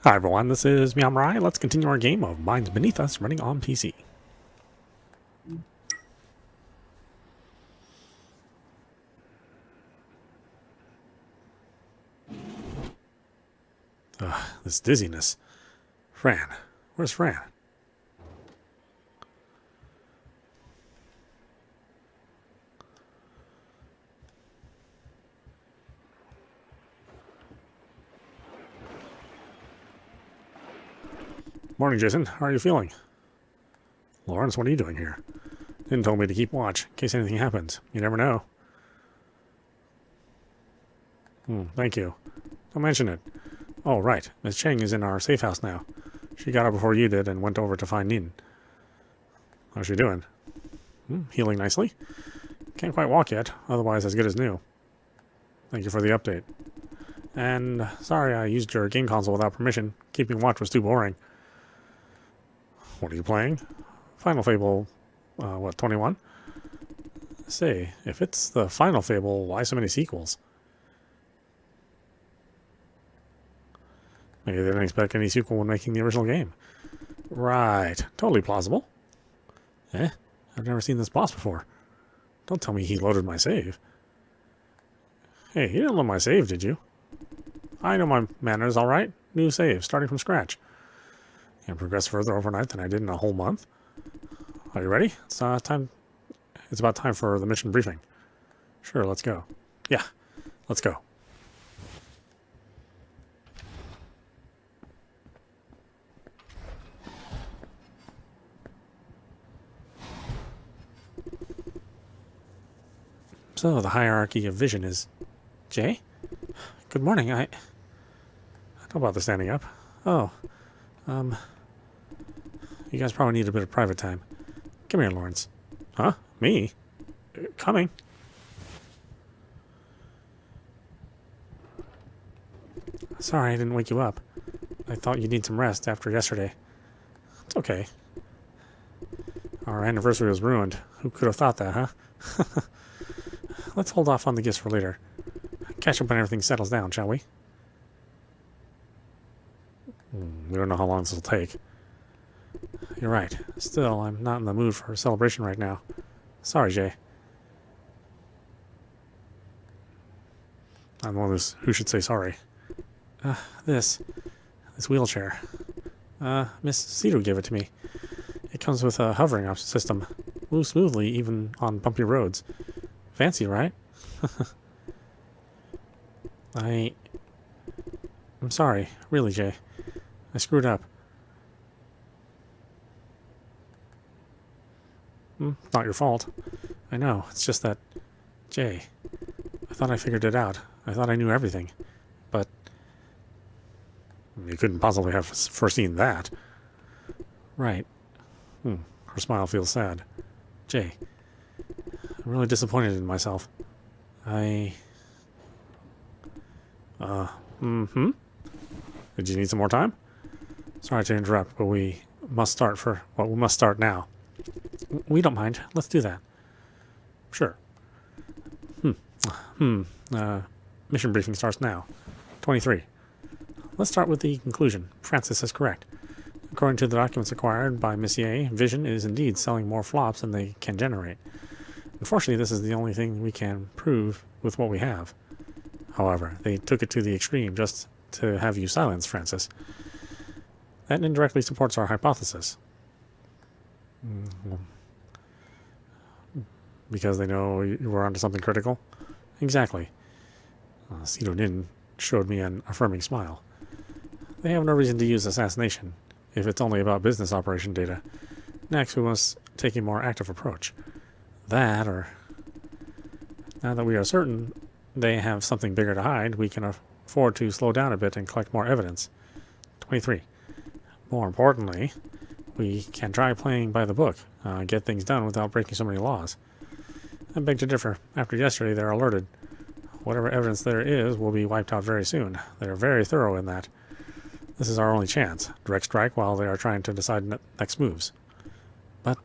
Hi everyone, this is meowmurai. Let's continue our game of Minds Beneath Us running on PC. This dizziness. Fran. Where's Fran? Morning, Jason. How are you feeling? Lawrence, what are you doing here? Didn't tell me to keep watch in case anything happens. You never know. Thank you. Don't mention it. Oh, right. Miss Cheng is in our safe house now. She got up before you did and went over to find Nin. How's she doing? Healing nicely. Can't quite walk yet, otherwise as good as new. Thank you for the update. And sorry I used your game console without permission. Keeping watch was too boring. What are you playing? Final Fable, 21? Say, if it's the Final Fable, why so many sequels? Maybe they didn't expect any sequel when making the original game. Right. Totally plausible. I've never seen this boss before. Don't tell me he loaded my save. Hey, you didn't load my save, did you? I know my manners, all right. New save, starting from scratch. And progress further overnight than I did in a whole month. Are you ready? It's time. It's about time for the mission briefing. Sure, let's go. Yeah, let's go. So the hierarchy of vision is... Jay? Good morning. I don't bother standing up. Oh, you guys probably need a bit of private time. Come here, Lawrence. Huh? Me? Coming. Sorry I didn't wake you up. I thought you'd need some rest after yesterday. It's okay. Our anniversary was ruined. Who could have thought that, huh? Let's hold off on the gifts for later. Catch up when everything settles down, shall we? We don't know how long this will take. You're right. Still, I'm not in the mood for a celebration right now. Sorry, Jay. I'm the one who should say sorry. This wheelchair. Miss Cedar gave it to me. It comes with a hovering system. Moves smoothly even on bumpy roads. Fancy, right? I'm sorry. Really, Jay. I screwed up. Not your fault. I know. It's just that... Jay, I thought I figured it out. I thought I knew everything. But... You couldn't possibly have foreseen that. Right. Her smile feels sad. Jay, I'm really disappointed in myself. Did you need some more time? Sorry to interrupt, but we must start now. We don't mind. Let's do that. Sure. Mission briefing starts now. 23. Let's start with the conclusion. Francis is correct. According to the documents acquired by Messier, Vision is indeed selling more flops than they can generate. Unfortunately, this is the only thing we can prove with what we have. However, they took it to the extreme just to have you silence, Francis. That indirectly supports our hypothesis. Because they know you were onto something critical? Exactly. Cedar Nin showed me an affirming smile. They have no reason to use assassination, if it's only about business operation data. Next, we must take a more active approach. That, or... Now that we are certain they have something bigger to hide, we can afford to slow down a bit and collect more evidence. 23. More importantly, we can try playing by the book, get things done without breaking so many laws. I beg to differ. After yesterday, they're alerted. Whatever evidence there is will be wiped out very soon. They're very thorough in that. This is our only chance. Direct strike while they are trying to decide next moves. But,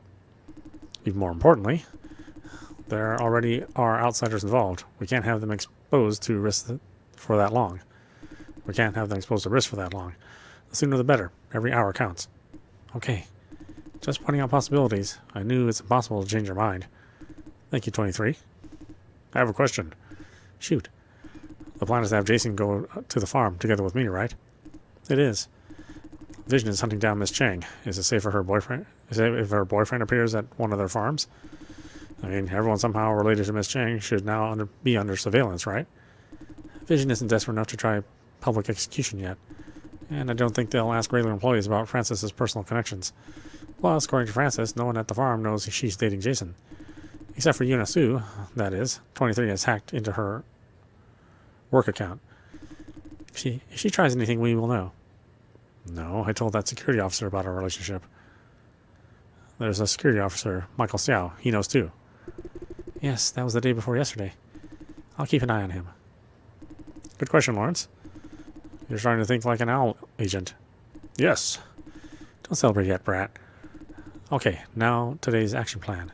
even more importantly, there already are outsiders involved. We can't have them exposed to risk for that long. The sooner the better. Every hour counts. Okay. Just pointing out possibilities. I knew it's impossible to change your mind. Thank you, 23. I have a question. Shoot. The plan is to have Jason go to the farm together with me, right? It is. Vision is hunting down Miss Chang. Is it safe for her boyfriend? Is it if her boyfriend appears at one of their farms? I mean, everyone somehow related to Miss Chang should now be under surveillance, right? Vision isn't desperate enough to try public execution yet. And I don't think they'll ask regular employees about Francis's personal connections. Plus, according to Francis, no one at the farm knows she's dating Jason. Except for Yuna Su, that is. 23 has hacked into her work account. If she tries anything, we will know. No, I told that security officer about our relationship. There's a security officer, Michael Xiao. He knows too. Yes, that was the day before yesterday. I'll keep an eye on him. Good question, Lawrence. You're starting to think like an owl agent. Yes. Don't celebrate yet, brat. Okay, now today's action plan.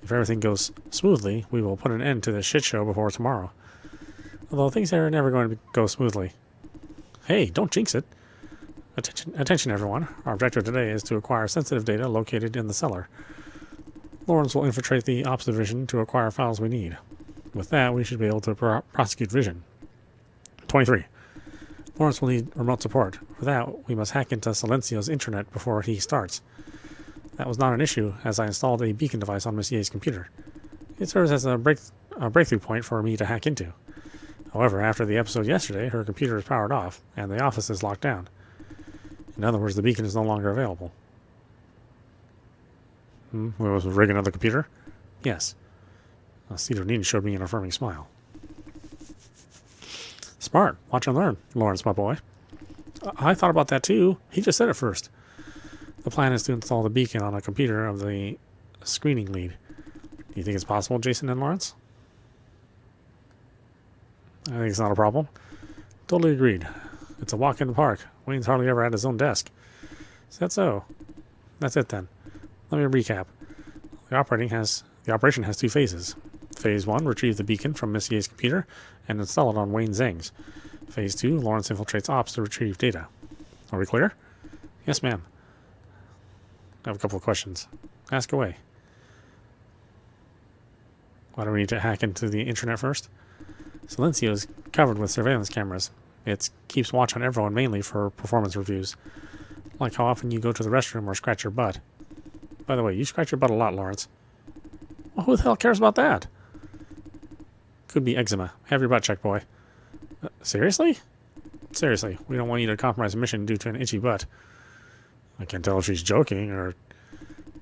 If everything goes smoothly, we will put an end to this shit show before tomorrow. Although things are never going to go smoothly. Hey, don't jinx it. Attention everyone. Our objective today is to acquire sensitive data located in the cellar. Lawrence will infiltrate the Ops Division to acquire files we need. With that, we should be able to prosecute Vision. 23. Lawrence will need remote support. For that, we must hack into Silencio's intranet before he starts. That was not an issue, as I installed a beacon device on Miss Ye's computer. It serves as a breakthrough point for me to hack into. However, after the episode yesterday, her computer is powered off, and the office is locked down. In other words, the beacon is no longer available. Was rigging another computer? Yes. Cedar Nin showed me an affirming smile. Smart. Watch and learn, Lawrence, my boy. I thought about that too. He just said it first. The plan is to install the beacon on a computer of the screening lead. Do you think it's possible, Jason and Lawrence? I think it's not a problem. Totally agreed. It's a walk in the park. Wayne's hardly ever at his own desk. Is that so? That's it then. Let me recap. The operation has two phases. Phase 1, retrieve the beacon from Miss Ye's computer and install it on Wayne Zheng's. Phase 2, Lawrence infiltrates Ops to retrieve data. Are we clear? Yes, ma'am. I have a couple of questions. Ask away. Why do we need to hack into the intranet first? Silencio is covered with surveillance cameras. It keeps watch on everyone, mainly for performance reviews. Like how often you go to the restroom or scratch your butt. By the way, you scratch your butt a lot, Lawrence. Well, who the hell cares about that? Could be eczema. Have your butt checked, boy. Seriously? Seriously, we don't want you to compromise a mission due to an itchy butt. I can't tell if she's joking or...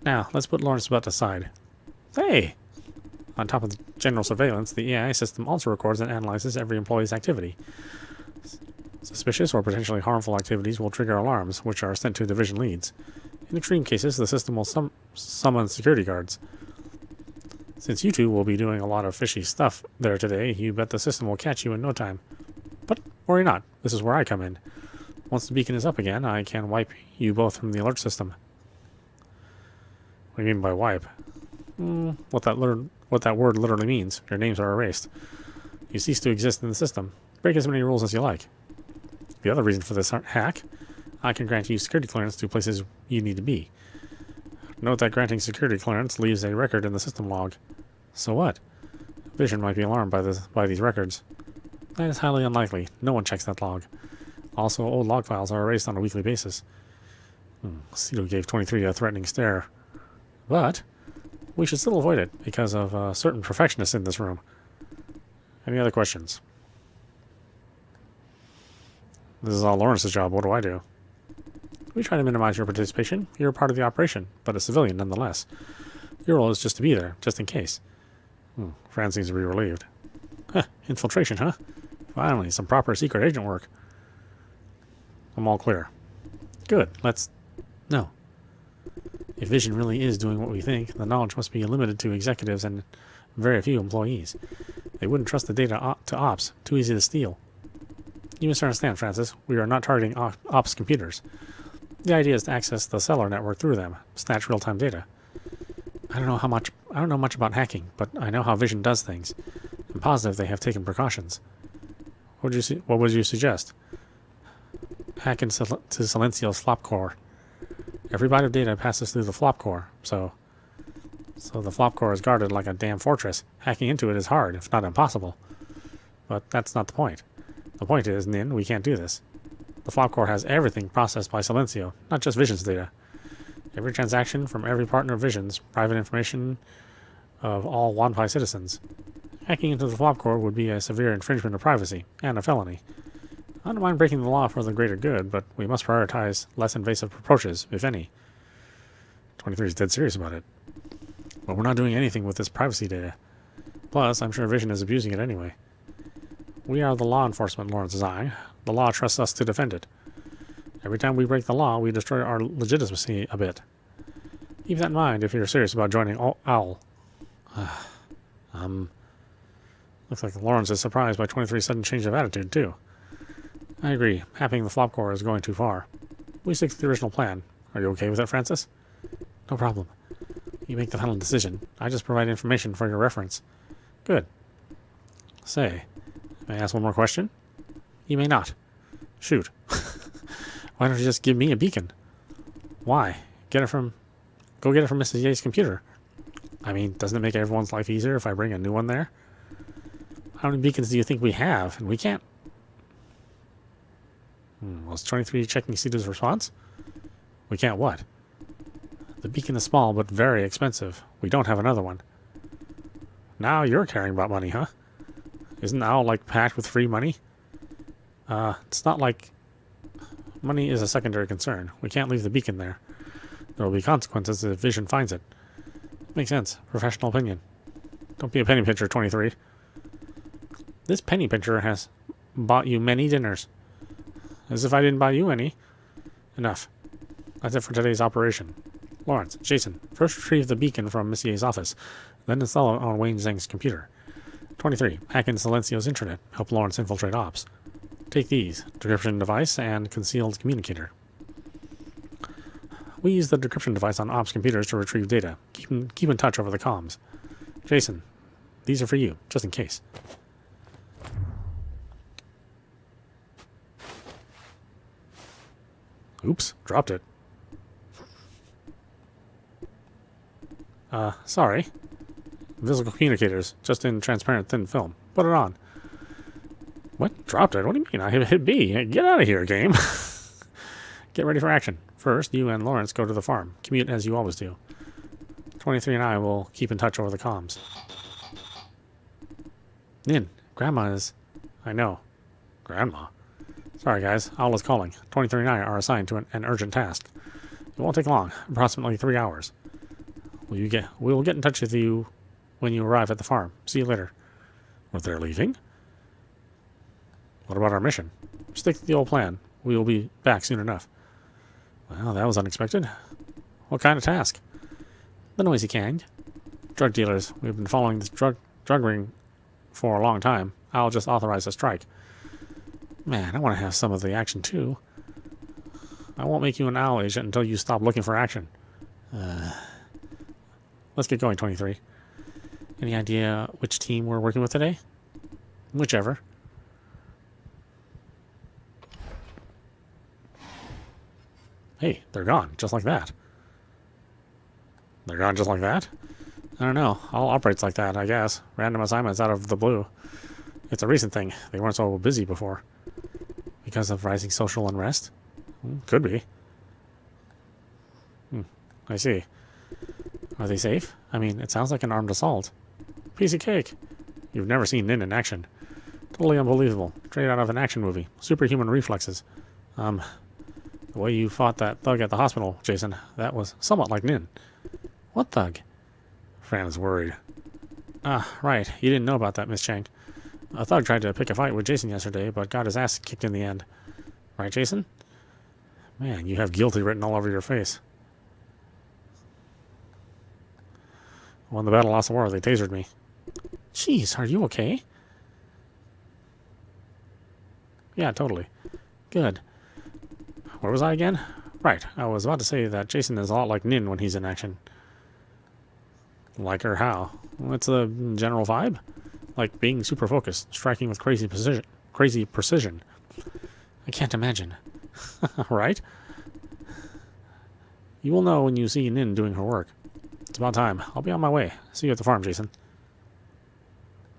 Now, let's put Lawrence's butt aside. Hey! On top of the general surveillance, the AI system also records and analyzes every employee's activity. Suspicious or potentially harmful activities will trigger alarms, which are sent to division leads. In extreme cases, the system will summon security guards. Since you two will be doing a lot of fishy stuff there today, you bet the system will catch you in no time. But worry not, this is where I come in. Once the beacon is up again, I can wipe you both from the alert system. What do you mean by wipe? What that word literally means. Your names are erased. You cease to exist in the system. Break as many rules as you like. The other reason for this hack, I can grant you security clearance to places you need to be. Note that granting security clearance leaves a record in the system log. So what? Vision might be alarmed by these records. That is highly unlikely. No one checks that log. Also, old log files are erased on a weekly basis. Cito gave 23 a threatening stare. But we should still avoid it because of certain perfectionists in this room. Any other questions? This is all Lawrence's job. What do I do? We try to minimize your participation. You're a part of the operation, but a civilian nonetheless. Your role is just to be there, just in case. Fran seems to be relieved. Infiltration, huh? Finally, some proper secret agent work. I'm all clear. Good, No. If Vision really is doing what we think, the knowledge must be limited to executives and very few employees. They wouldn't trust the data to Ops. Too easy to steal. You misunderstand, Francis. We are not targeting Ops computers. The idea is to access the cellar network through them, snatch real-time data. I don't know much about hacking, but I know how Vision does things. I'm positive they have taken precautions. What would you suggest? hack into Silencio's flop core. Every byte of data passes through the flop core, so the flop core is guarded like a damn fortress. Hacking into it is hard, if not impossible. But that's not the point. The point is, Nin, we can't do this. The flop core has everything processed by Silencio, not just Vision's data. Every transaction from every partner of Vision's, private information of all Wanpai citizens. Hacking into the flop core would be a severe infringement of privacy, and a felony. I don't mind breaking the law for the greater good, but we must prioritize less invasive approaches, if any. 23 is dead serious about it. But we're not doing anything with this privacy data. Plus, I'm sure Vision is abusing it anyway. We are the law enforcement, Lawrence Zhang. The law trusts us to defend it. Every time we break the law, we destroy our legitimacy a bit. Keep that in mind if you're serious about joining OWL. Looks like Lawrence is surprised by 23's sudden change of attitude, too. I agree. Hacking the flop core is going too far. We stick to the original plan. Are you okay with that, Francis? No problem. You make the final decision. I just provide information for your reference. Good. Say, may I ask one more question? You may not. Shoot. Why don't you just give me a beacon? Why? Go get it from Mrs. Ye's computer. I mean, doesn't it make everyone's life easier if I bring a new one there? How many beacons do you think we have? And we can't... Was 23 checking Cito's response? We can't what? The beacon is small, but very expensive. We don't have another one. Now you're caring about money, huh? Isn't OWL, like, packed with free money? It's not like... Money is a secondary concern. We can't leave the beacon there. There will be consequences if Vision finds it. Makes sense. Professional opinion. Don't be a penny pincher, 23. This penny pincher has bought you many dinners. As if I didn't buy you any. Enough. That's it for today's operation. Lawrence, Jason, first retrieve the beacon from Messier's office, then install it on Wayne Zhang's computer. 23. Hack in Silencio's intranet. Help Lawrence infiltrate ops. Take these. Decryption device and concealed communicator. We use the decryption device on ops computers to retrieve data. Keep in touch over the comms. Jason, these are for you, just in case. Oops, dropped it. Sorry. Invisible communicators, just in transparent thin film. Put it on. What? Dropped it? What do you mean? I hit B. Get out of here, game. Get ready for action. First, you and Lawrence go to the farm. Commute as you always do. 23 and I will keep in touch over the comms. Nin, Grandma is... I know. Grandma? Sorry, guys. Owl is calling. 23 and I are assigned to an urgent task. It won't take long. Approximately 3 hours. We will get in touch with you when you arrive at the farm. See you later. What, they're leaving? What about our mission? Stick to the old plan. We will be back soon enough. Well, that was unexpected. What kind of task? The noisy kind. Drug dealers. We've been following this drug ring for a long time. I'll just authorize a strike. Man, I want to have some of the action too. I won't make you an owl agent until you stop looking for action. Let's get going, 23. Any idea which team we're working with today? Whichever. Hey, they're gone, just like that. They're gone just like that? I don't know. All operates like that, I guess. Random assignments out of the blue. It's a recent thing. They weren't so busy before. Because of rising social unrest? Could be. I see. Are they safe? I mean, it sounds like an armed assault. Piece of cake. You've never seen Nin in action. Totally unbelievable. Straight out of an action movie. Superhuman reflexes. The way you fought that thug at the hospital, Jason, that was somewhat like Nin. What thug? Fran is worried. Ah, right. You didn't know about that, Miss Chang. A thug tried to pick a fight with Jason yesterday, but got his ass kicked in the end. Right, Jason? Man, you have guilty written all over your face. Won the battle, lost the war. They tasered me. Jeez, are you okay? Yeah, totally. Good. Where was I again? Right, I was about to say that Jason is a lot like Nin when he's in action. Like her how? What's the general vibe? Like being super focused, striking with crazy precision. I can't imagine. Right? You will know when you see Nin doing her work. It's about time. I'll be on my way. See you at the farm, Jason.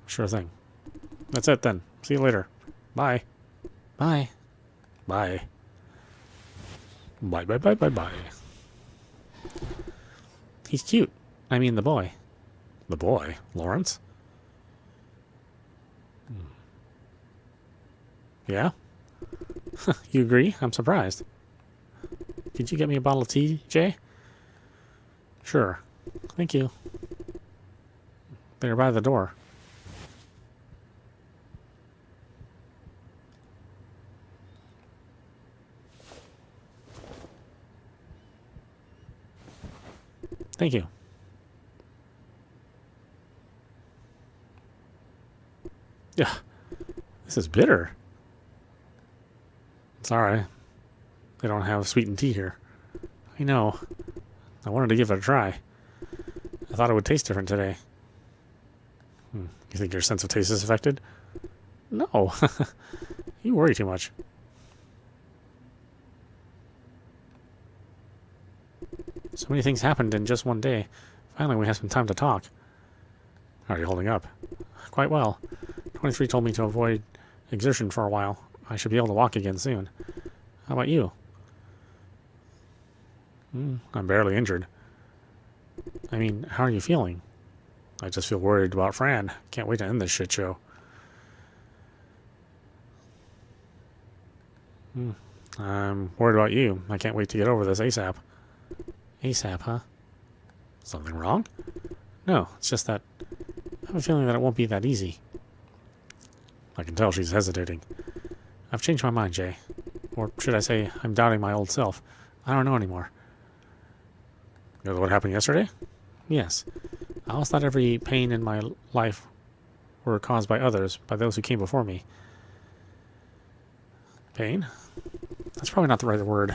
Sure thing. That's it then. See you later. Bye. Bye. Bye. Bye, bye, bye, bye, bye. He's cute. I mean, the boy. The boy? Lawrence? Yeah? You agree? I'm surprised. Could you get me a bottle of tea, Jay? Sure. Thank you. They're by the door. Thank you. Yeah. This is bitter. Sorry. They don't have sweetened tea here. I know. I wanted to give it a try. I thought it would taste different today. You think your sense of taste is affected? No. You worry too much. So many things happened in just one day. Finally, we have some time to talk. How are you holding up? Quite well. 23 told me to avoid exertion for a while. I should be able to walk again soon. How about you? I'm barely injured. I mean, how are you feeling? I just feel worried about Fran. Can't wait to end this shit show. I'm worried about you. I can't wait to get over this ASAP. ASAP, huh? Something wrong? No, it's just that I have a feeling that it won't be that easy. I can tell she's hesitating. I've changed my mind, Jay. Or should I say, I'm doubting my old self. I don't know anymore. You know what happened yesterday? Yes. I always thought every pain in my life were caused by others, by those who came before me. Pain? That's probably not the right word.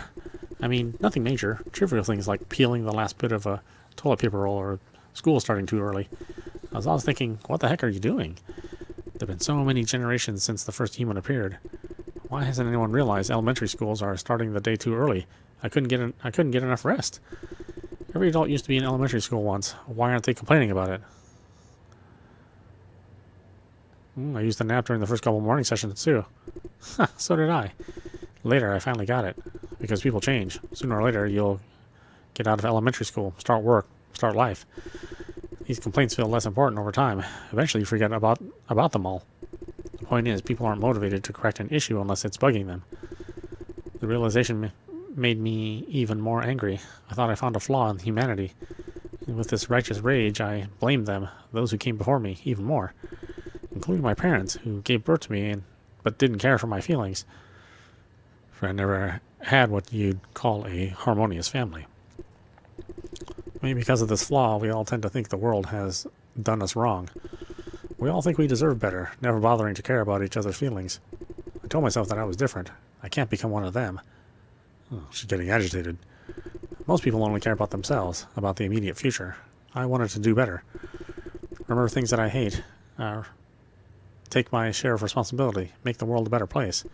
I mean, nothing major. Trivial things like peeling the last bit of a toilet paper roll or school starting too early. I was always thinking, what the heck are you doing? There have been so many generations since the first human appeared. Why hasn't anyone realized elementary schools are starting the day too early? I couldn't get enough rest. Every adult used to be in elementary school once. Why aren't they complaining about it? I used a nap during the first couple morning sessions too. So did I. Later, I finally got it. Because people change. Sooner or later, you'll get out of elementary school, start work, start life. These complaints feel less important over time. Eventually, you forget about them all. The point is, people aren't motivated to correct an issue unless it's bugging them. The realization made me even more angry. I thought I found a flaw in humanity. And with this righteous rage, I blamed them, those who came before me, even more. Including my parents, who gave birth to me, but didn't care for my feelings. For I never had what you'd call a harmonious family. Maybe because of this flaw, we all tend to think the world has done us wrong. We all think we deserve better, never bothering to care about each other's feelings. I told myself that I was different. I can't become one of them. Oh, she's getting agitated. Most people only care about themselves, about the immediate future. I wanted to do better. Remember things that I hate. Take my share of responsibility. Make the world a better place.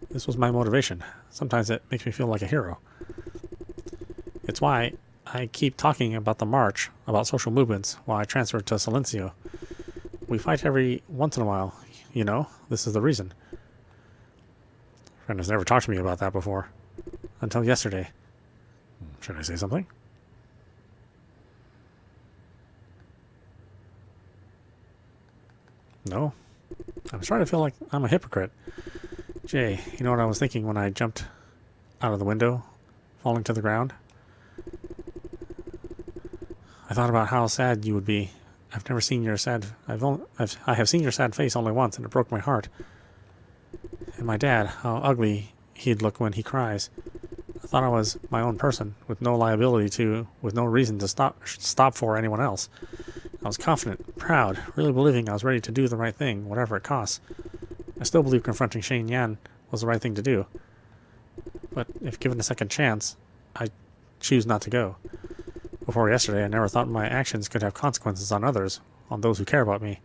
This was my motivation. Sometimes it makes me feel like a hero. It's why I keep talking about the march, about social movements, while I transferred to Silencio. We fight every once in a while, you know? This is the reason. Friend has never talked to me about that before. Until yesterday. Should I say something? No? I'm starting to feel like I'm a hypocrite. Jay, you know what I was thinking when I jumped out of the window, falling to the ground? I thought about how sad you would be. I've never seen your sad... I have seen your sad face only once, and it broke my heart. And my dad, how ugly he'd look when he cries. I thought I was my own person, with no liability to, with no reason to stop for anyone else. I was confident, proud, really believing I was ready to do the right thing, whatever it costs. I still believe confronting Shane Yan was the right thing to do. But if given a second chance, I choose not to go. Before yesterday, I never thought my actions could have consequences on others, on those who care about me.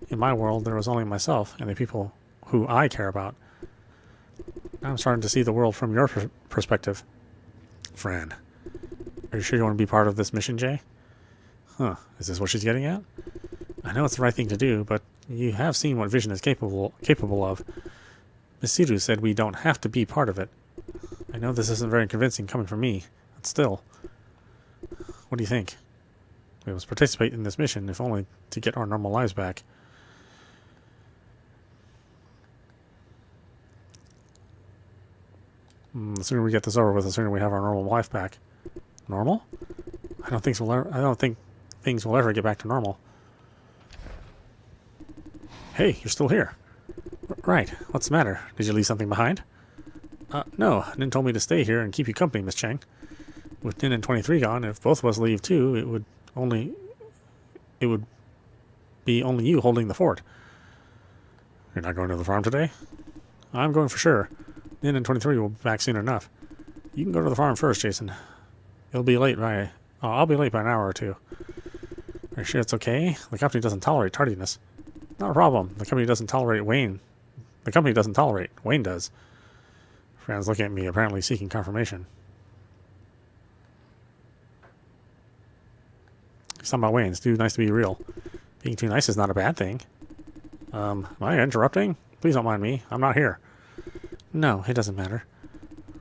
In my world, there was only myself and the people who I care about. I'm starting to see the world from your perspective. Fran, are you sure you want to be part of this mission, Jay? Huh, is this what she's getting at? I know it's the right thing to do, but you have seen what Vision is capable of. Miss Siru said we don't have to be part of it. I know this isn't very convincing coming from me, but still. What do you think? We must participate in this mission, if only to get our normal lives back. The sooner we get this over with, the sooner we have our normal life back. Normal? I don't think things will ever get back to normal. Hey, you're still here. Right. What's the matter? Did you leave something behind? No. Nin told me to stay here and keep you company, Miss Chang. With Nin and 23 gone, if both of us leave too, it would be only you holding the fort. You're not going to the farm today? I'm going for sure. Nin and 23 will be back soon enough. You can go to the farm first, Jason. I'll be late by an hour or two. Are you sure it's okay? The company doesn't tolerate tardiness. Not a problem. The company doesn't tolerate Wayne. Wayne does. Fran's looking at me, apparently seeking confirmation. He's talking about Wayne. It's too nice to be real. Being too nice is not a bad thing. Am I interrupting? Please don't mind me. I'm not here. No, it doesn't matter.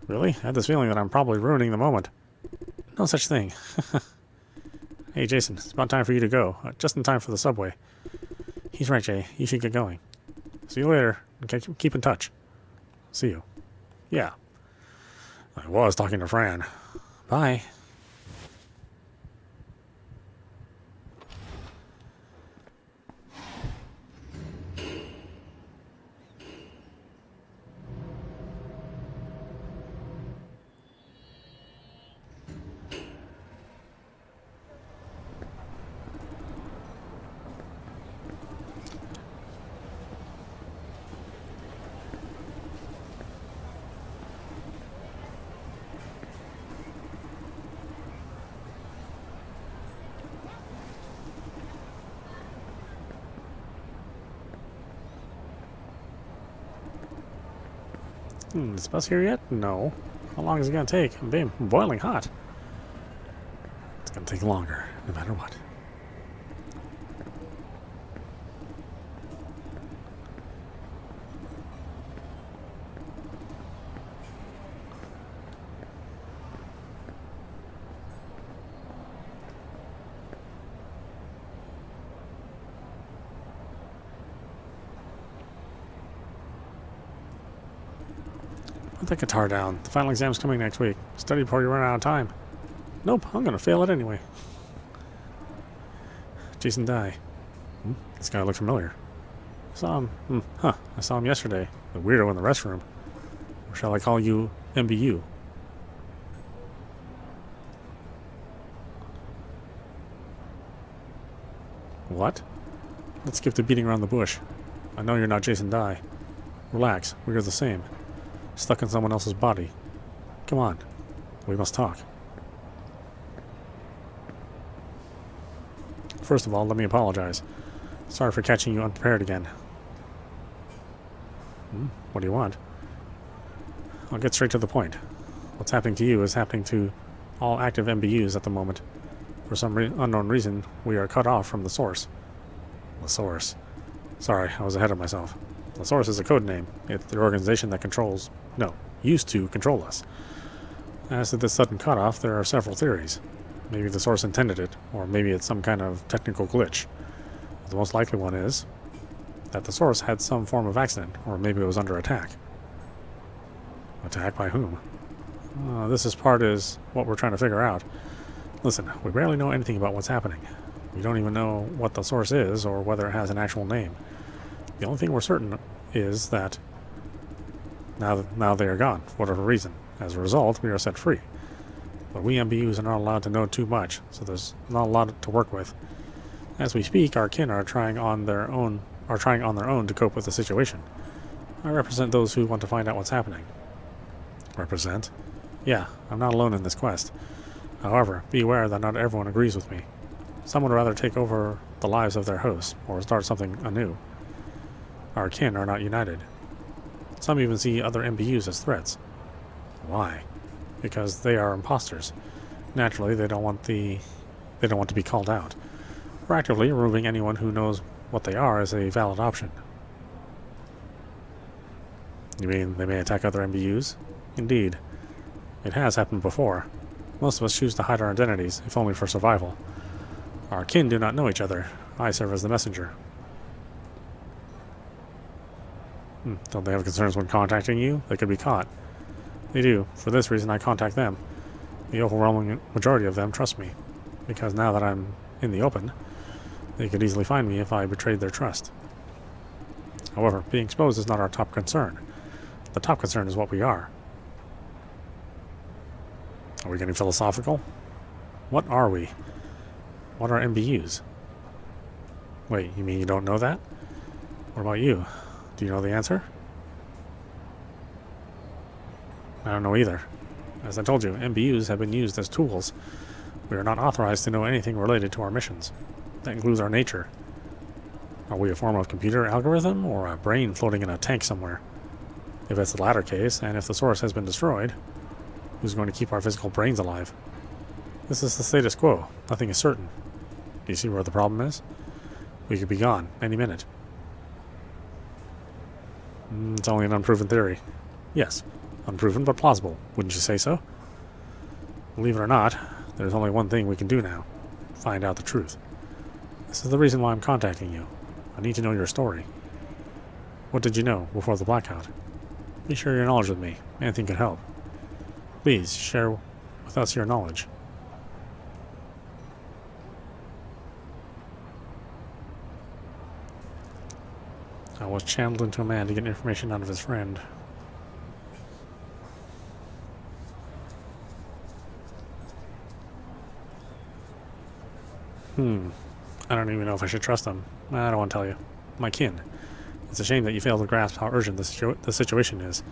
Really? I had this feeling that I'm probably ruining the moment. No such thing. Hey, Jason, it's about time for you to go. Just in time for the subway. He's right, Jay. You should get going. See you later. Okay, keep in touch. See you. Yeah. I was talking to Fran. Bye. Is the bus here yet? No. How long is it going to take? I'm boiling hot. It's going to take longer, no matter what. Put that guitar down. The final exam's coming next week. Study before you run out of time. Nope, I'm gonna fail it anyway. Jason Dye. This guy looks familiar. I saw him. I saw him yesterday. The weirdo in the restroom. Or shall I call you MBU? What? Let's skip the beating around the bush. I know you're not Jason Dye. Relax, we're the same. Stuck in someone else's body. Come on. We must talk. First of all, let me apologize. Sorry for catching you unprepared again. What do you want? I'll get straight to the point. What's happening to you is happening to all active MBUs at the moment. For some unknown reason, we are cut off from the source. The source. Sorry, I was ahead of myself. The source is a code name. It's the organization that used to control us. As to this sudden cutoff, there are several theories. Maybe the source intended it, or maybe it's some kind of technical glitch. The most likely one is that the source had some form of accident, or maybe it was under attack. Attack by whom? This is what we're trying to figure out. Listen, we barely know anything about what's happening. We don't even know what the source is, or whether it has an actual name. The only thing we're certain is that now they are gone, for whatever reason. As a result, we are set free. But we MBUs are not allowed to know too much, so there's not a lot to work with. As we speak, our kin are trying on their own to cope with the situation. I represent those who want to find out what's happening. Represent? Yeah, I'm not alone in this quest. However, be aware that not everyone agrees with me. Some would rather take over the lives of their hosts, or start something anew. Our kin are not united. Some even see other MBUs as threats. Why? Because they are imposters. Naturally, they don't want to be called out. Proactively removing anyone who knows what they are is a valid option. You mean they may attack other MBUs? Indeed. It has happened before. Most of us choose to hide our identities, if only for survival. Our kin do not know each other. I serve as the messenger. Don't they have concerns when contacting you? They could be caught. They do. For this reason, I contact them. The overwhelming majority of them trust me, because now that I'm in the open, they could easily find me if I betrayed their trust. However, being exposed is not our top concern. The top concern is what we are. Are we getting philosophical? What are we? What are MBUs? Wait, you mean you don't know that? What about you? Do you know the answer? I don't know either. As I told you, MBUs have been used as tools. We are not authorized to know anything related to our missions. That includes our nature. Are we a form of computer algorithm or a brain floating in a tank somewhere? If it's the latter case, and if the source has been destroyed, who's going to keep our physical brains alive? This is the status quo. Nothing is certain. Do you see where the problem is? We could be gone any minute. It's only an unproven theory. Yes, unproven but plausible. Wouldn't you say so? Believe it or not, there's only one thing we can do now. Find out the truth. This is the reason why I'm contacting you. I need to know your story. What did you know before the blackout? Please share your knowledge with me. Anything could help. Please share with us your knowledge. I was channeled into a man to get information out of his friend. I don't even know if I should trust them. I don't want to tell you. My kin. It's a shame that you fail to grasp how urgent the situation is.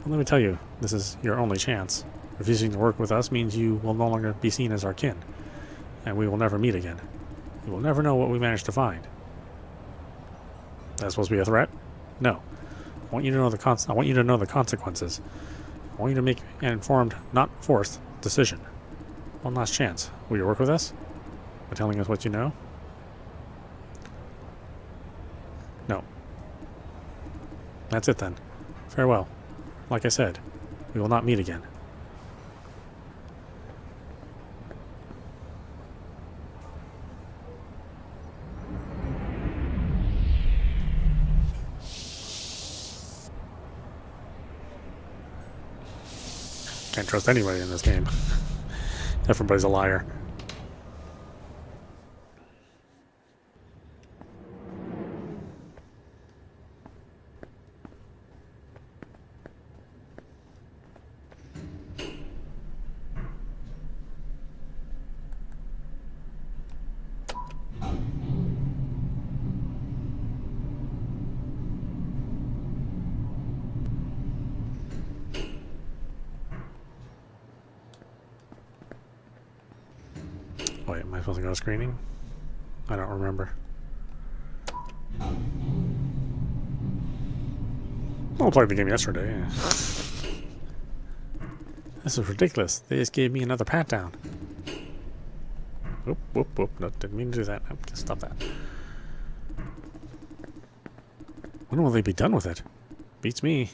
But let me tell you, this is your only chance. Refusing to work with us means you will no longer be seen as our kin, and we will never meet again. You will never know what we managed to find. That's supposed to be a threat? No. I want you to know the consequences. I want you to make an informed, not forced, decision. One last chance. Will you work with us? By telling us what you know? No. That's it then. Farewell. Like I said, we will not meet again. Can't trust anybody in this game. Everybody's a liar. Wait, am I supposed to go to screening? I don't remember. Well, I played the game yesterday. Yeah. This is ridiculous. They just gave me another pat down. Whoop, whoop, whoop. No, didn't mean to do that. No, stop that. When will they be done with it? Beats me.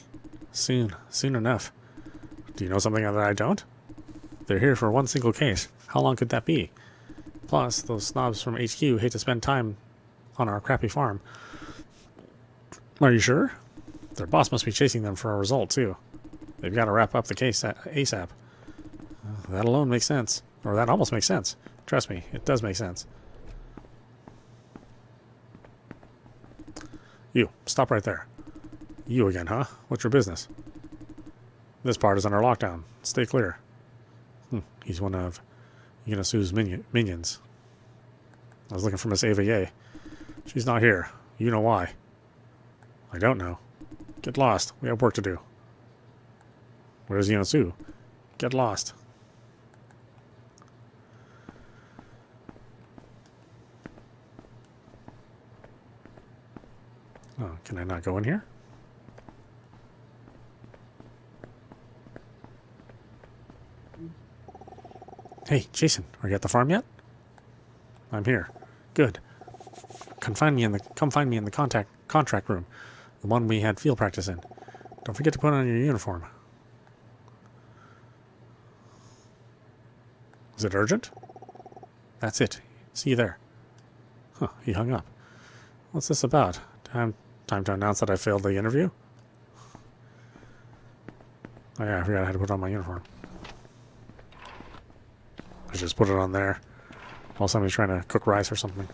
Soon. Soon enough. Do you know something that I don't? They're here for one single case. How long could that be? Plus, those snobs from HQ hate to spend time on our crappy farm. Are you sure? Their boss must be chasing them for a result, too. They've got to wrap up the case ASAP. That alone makes sense. Or that almost makes sense. Trust me, it does make sense. You, stop right there. You again, huh? What's your business? This part is under lockdown. Stay clear. He's one of Yunasu's minions. I was looking for Miss Ava Ye. She's not here. You know why. I don't know. Get lost. We have work to do. Where's Yunasu? Get lost. Oh, can I not go in here? Hey, Jason, are you at the farm yet? I'm here. Good. Come find me in the contract room, the one we had field practice in. Don't forget to put on your uniform. Is it urgent? That's it. See you there. Huh, he hung up. What's this about? Time to announce that I failed the interview? Oh yeah, I forgot I had to put on my uniform. I just put it on there while somebody's trying to cook rice or something.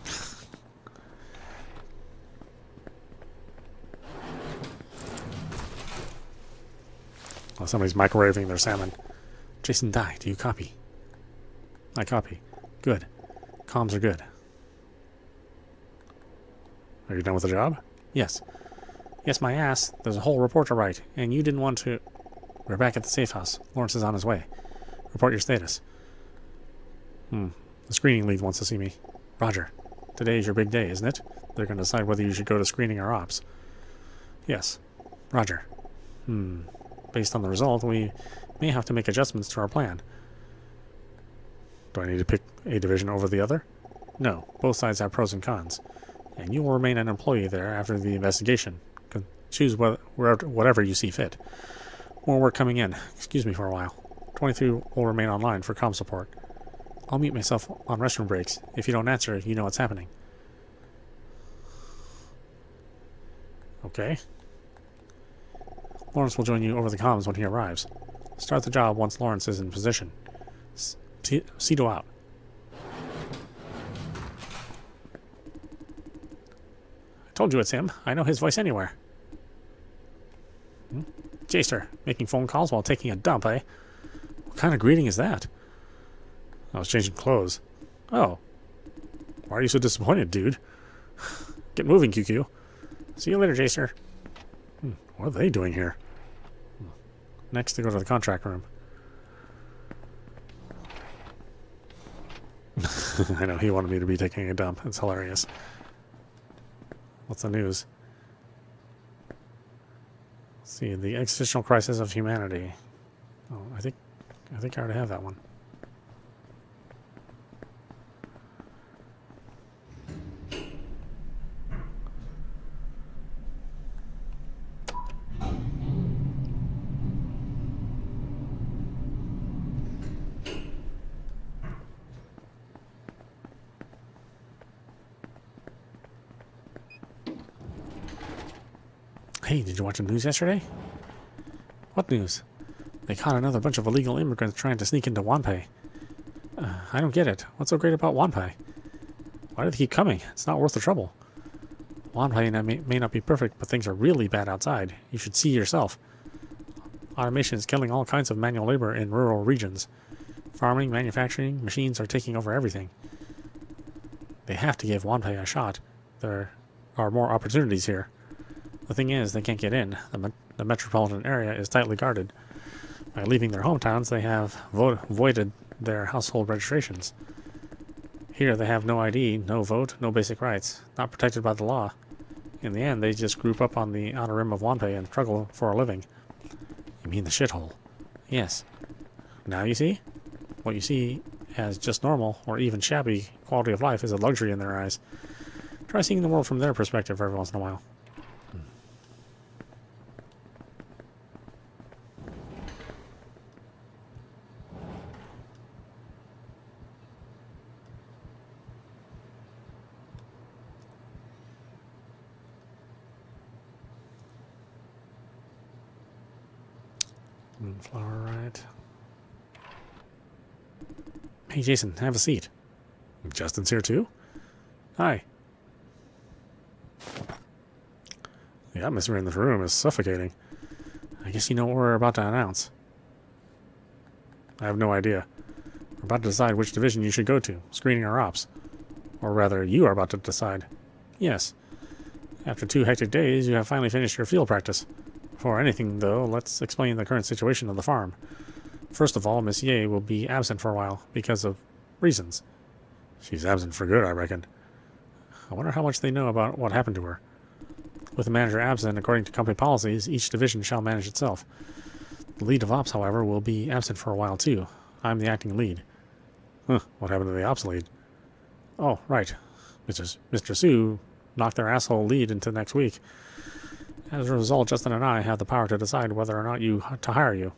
While somebody's microwaving their salmon. Jason Dye, do you copy? I copy. Good. Comms are good. Are you done with the job? Yes. Yes, my ass. There's a whole report to write, and you didn't want to... We're back at the safe house. Lawrence is on his way. Report your status. The screening lead wants to see me. Roger. Today is your big day, isn't it? They're going to decide whether you should go to screening or ops. Yes. Roger. Based on the result, we may have to make adjustments to our plan. Do I need to pick a division over the other? No. Both sides have pros and cons. And you will remain an employee there after the investigation. Choose whatever you see fit. More work coming in. Excuse me for a while. 23 will remain online for comm support. I'll mute myself on restroom breaks. If you don't answer, you know what's happening. Okay. Lawrence will join you over the comms when he arrives. Start the job once Lawrence is in position. Cito out. I told you it's him. I know his voice anywhere. Jaster, making phone calls while taking a dump, eh? What kind of greeting is that? I was changing clothes. Oh. Why are you so disappointed, dude? Get moving, QQ. See you later, Jaster. What are they doing here? Next, they go to the contract room. I know, he wanted me to be taking a dump. It's hilarious. What's the news? Let's see, the existential crisis of humanity. Oh, I think I already have that one. Hey, did you watch the news yesterday? What news? They caught another bunch of illegal immigrants trying to sneak into Wanpai. I don't get it. What's so great about Wanpai? Why do they keep coming? It's not worth the trouble. Wanpai may not be perfect, but things are really bad outside. You should see yourself. Automation is killing all kinds of manual labor in rural regions. Farming, manufacturing, machines are taking over everything. They have to give Wanpai a shot. There are more opportunities here. The thing is, they can't get in. The metropolitan area is tightly guarded. By leaving their hometowns, they have voided their household registrations. Here, they have no ID, no vote, no basic rights, not protected by the law. In the end, they just group up on the outer rim of Wanpai and struggle for a living. You mean the shithole? Yes. Now you see? What you see as just normal, or even shabby, quality of life is a luxury in their eyes. Try seeing the world from their perspective every once in a while. Moonflower, right. Hey, Jason, have a seat. Justin's here too? Hi. The atmosphere in this room is suffocating. I guess you know what we're about to announce. I have no idea. We're about to decide which division you should go to, screening or ops. Or rather, you are about to decide. Yes. After 2 hectic days, you have finally finished your field practice. Before anything, though, let's explain the current situation of the farm. First of all, Miss Ye will be absent for a while, because of reasons. She's absent for good, I reckon. I wonder how much they know about what happened to her. With the manager absent, according to company policies, each division shall manage itself. The lead of ops, however, will be absent for a while too. I'm the acting lead. Huh, what happened to the ops lead? Oh, right. Mr. Sue knocked their asshole lead into next week. As a result, Justin and I have the power to decide whether or not to hire you.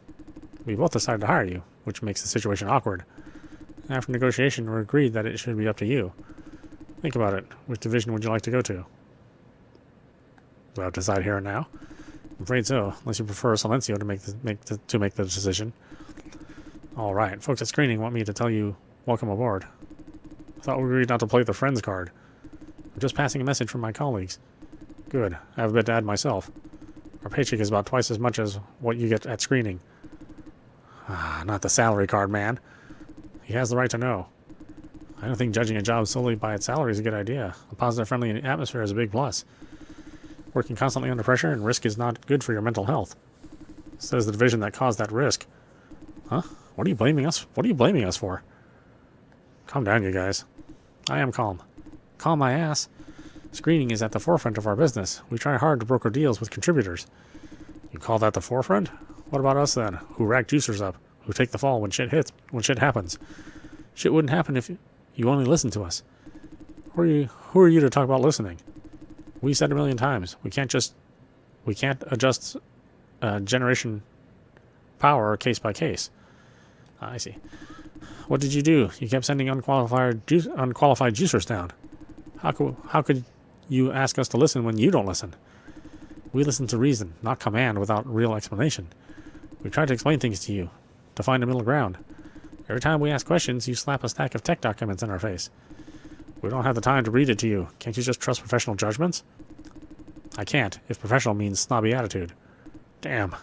We both decided to hire you, which makes the situation awkward. After negotiation, we agreed that it should be up to you. Think about it. Which division would you like to go to? Do I have to decide here and now? I'm afraid so, unless you prefer Silencio to make the decision. All right, folks at screening want me to tell you welcome aboard. I thought we agreed not to play the friends card. I'm just passing a message from my colleagues. Good. I have a bit to add myself. Our paycheck is about twice as much as what you get at screening. Ah, not the salary card, man. He has the right to know. I don't think judging a job solely by its salary is a good idea. A positive, friendly atmosphere is a big plus. Working constantly under pressure and risk is not good for your mental health. Says the division that caused that risk. Huh? What are you blaming us? What are you blaming us for? Calm down, you guys. I am calm. Calm my ass. Screening is at the forefront of our business. We try hard to broker deals with contributors. You call that the forefront? What about us then, who rack juicers up, who take the fall when shit happens? Shit wouldn't happen if you only listened to us. Who are you to talk about listening? We said 1,000,000 times. We can't adjust generation power case by case. I see. What did you do? You kept sending unqualified juicers down. How could you ask us to listen when you don't listen? We listen to reason, not command without real explanation. We try to explain things to you, to find a middle ground. Every time we ask questions, you slap a stack of tech documents in our face. We don't have the time to read it to you. Can't you just trust professional judgments? I can't, if professional means snobby attitude. Damn.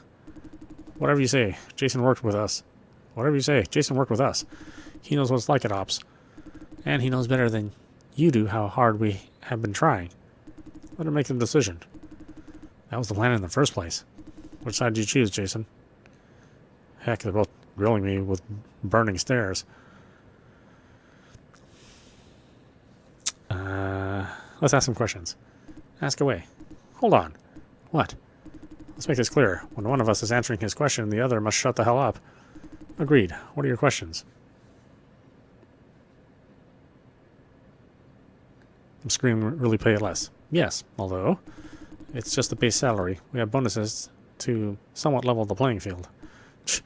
Whatever you say, Jason worked with us. Whatever you say, Jason worked with us. He knows what it's like at ops. And he knows better than you do how hard we have been trying. Let him make the decision. That was the plan in the first place. Which side did you choose, Jason? Heck, they're both grilling me with burning stares. Let's ask some questions. Ask away. Hold on. What? Let's make this clear. When one of us is answering his question, the other must shut the hell up. Agreed. What are your questions? I'm screaming really pay less. Yes, although it's just the base salary. We have bonuses to somewhat level the playing field. Ch.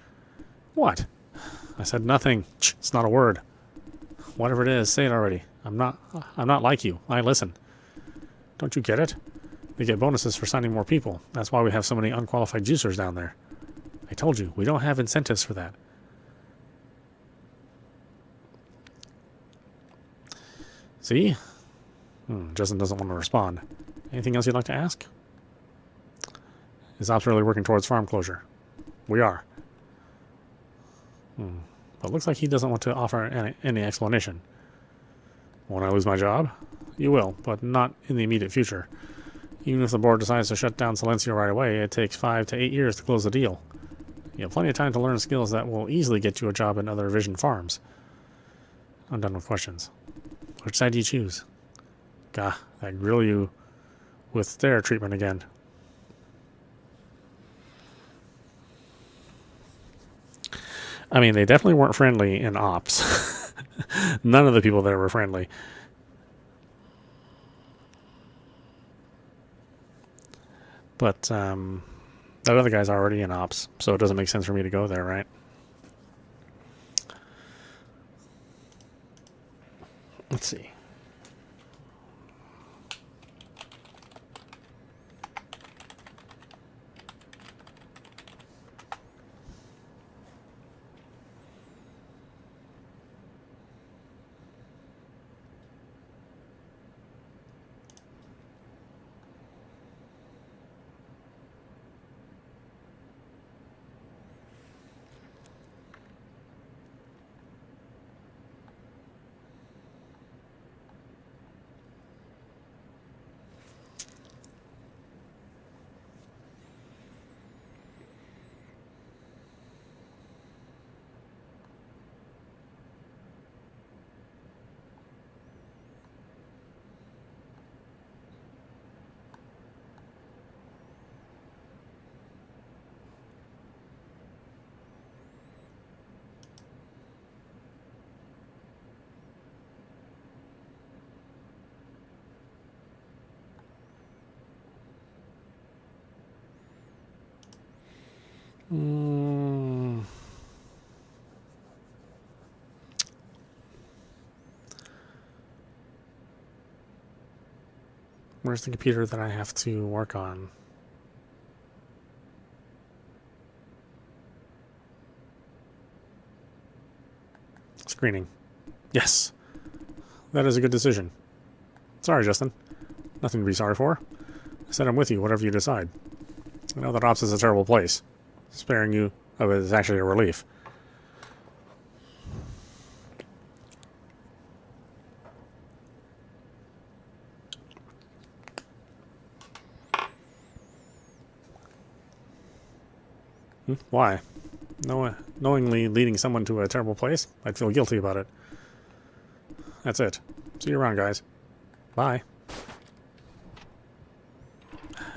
What? I said nothing. Ch. It's not a word. Whatever it is, say it already. I'm not like you. I listen. Don't you get it? We get bonuses for signing more people. That's why we have so many unqualified juicers down there. I told you, we don't have incentives for that. See? Justin doesn't want to respond. Anything else you'd like to ask? Is Ops really working towards farm closure? We are. But it looks like he doesn't want to offer any explanation. Won't I lose my job? You will, but not in the immediate future. Even if the board decides to shut down Silencio right away, it takes 5 to 8 years to close the deal. You have plenty of time to learn skills that will easily get you a job in other Vision farms. I'm done with questions. Which side do you choose? Gah, I grill you with stare treatment again. I mean, they definitely weren't friendly in Ops. None of the people there were friendly. But that other guy's already in Ops, so it doesn't make sense for me to go there, right? Let's see. Mm. Where's the computer that I have to work on? Screening. Yes. That is a good decision. Sorry, Justin. Nothing to be sorry for. I said I'm with you, whatever you decide. I know that Ops is a terrible place. Sparing you of it is actually a relief. Why? Knowingly leading someone to a terrible place? I'd feel guilty about it. That's it. See you around, guys. Bye.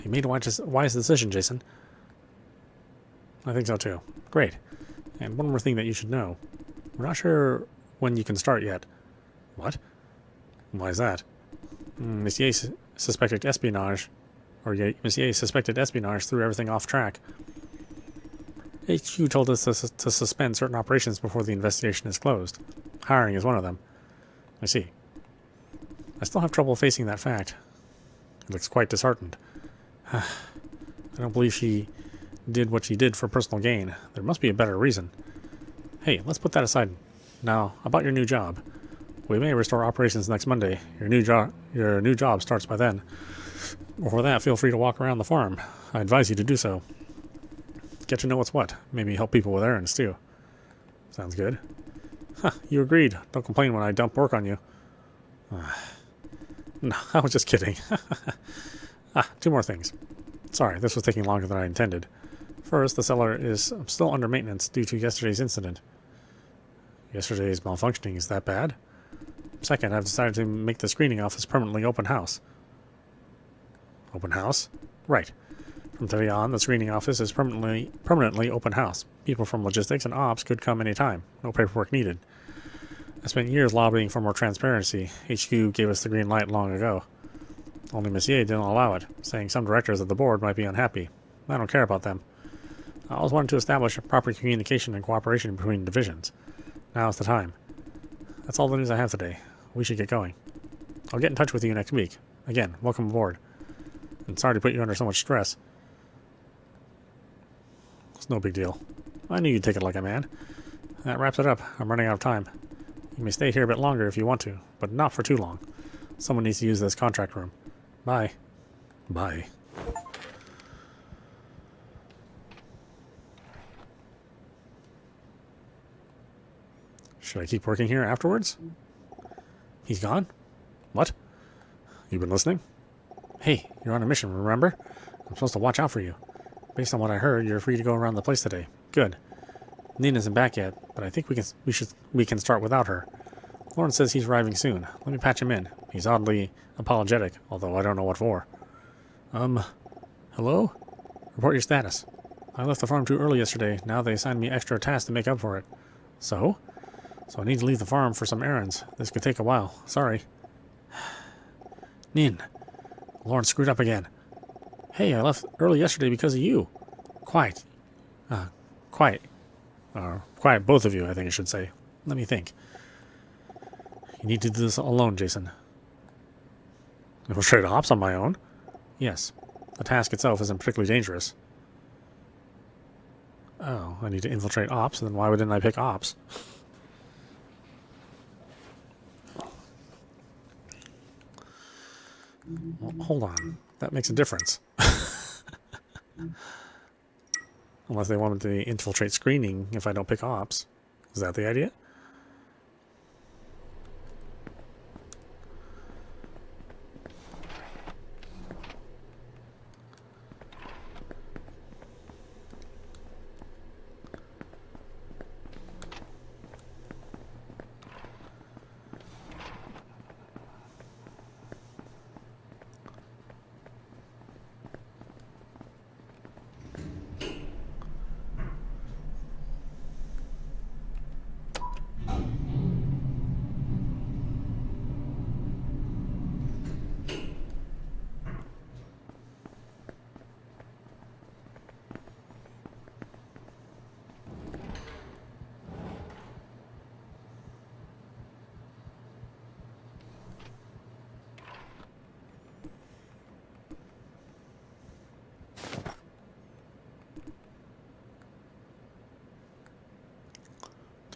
You made a wise decision, Jason. I think so too. Great. And one more thing that you should know. We're not sure when you can start yet. What? Why is that? Monsieur suspected espionage. Monsieur suspected espionage threw everything off track. HQ told us to suspend certain operations before the investigation is closed. Hiring is one of them. I see. I still have trouble facing that fact. He looks quite disheartened. I don't believe she did what she did for personal gain. There must be a better reason. Hey, let's put that aside. Now, about your new job. We may restore operations next Monday. Your new job starts by then. Before that, feel free to walk around the farm. I advise you to do so. Get to know what's what. Maybe help people with errands, too. Sounds good. Huh, you agreed. Don't complain when I dump work on you. No, I was just kidding. Two more things. Sorry, this was taking longer than I intended. First, the cellar is still under maintenance due to yesterday's incident. Yesterday's malfunctioning is that bad? Second, I've decided to make the screening office permanently open house. Open house? Right. From today on, the screening office is permanently open house. People from logistics and ops could come anytime. No paperwork needed. I spent years lobbying for more transparency. HQ gave us the green light long ago. Only Monsieur didn't allow it, saying some directors of the board might be unhappy. I don't care about them. I always wanted to establish proper communication and cooperation between divisions. Now is the time. That's all the news I have today. We should get going. I'll get in touch with you next week. Again, welcome aboard. And sorry to put you under so much stress. It's no big deal. I knew you'd take it like a man. That wraps it up. I'm running out of time. You may stay here a bit longer if you want to, but not for too long. Someone needs to use this contract room. Bye. Bye. Should I keep working here afterwards? He's gone? What? You been listening? Hey, you're on a mission, remember? I'm supposed to watch out for you. Based on what I heard, you're free to go around the place today. Good. Nina isn't back yet, but I think we can start without her. Lawrence says he's arriving soon. Let me patch him in. He's oddly apologetic, although I don't know what for. Hello? Report your status. I left the farm too early yesterday. Now they assigned me extra tasks to make up for it. So? So I need to leave the farm for some errands. This could take a while. Sorry. Nin. Lawrence screwed up again. Hey, I left early yesterday because of you. Quiet. Quiet. Quiet, both of you, I think I should say. Let me think. You need to do this alone, Jason. Infiltrate ops on my own? Yes. The task itself isn't particularly dangerous. Oh, I need to infiltrate ops, then why wouldn't I pick ops? Well, hold on. That makes a difference. Unless they want me to infiltrate screening if I don't pick ops. Is that the idea?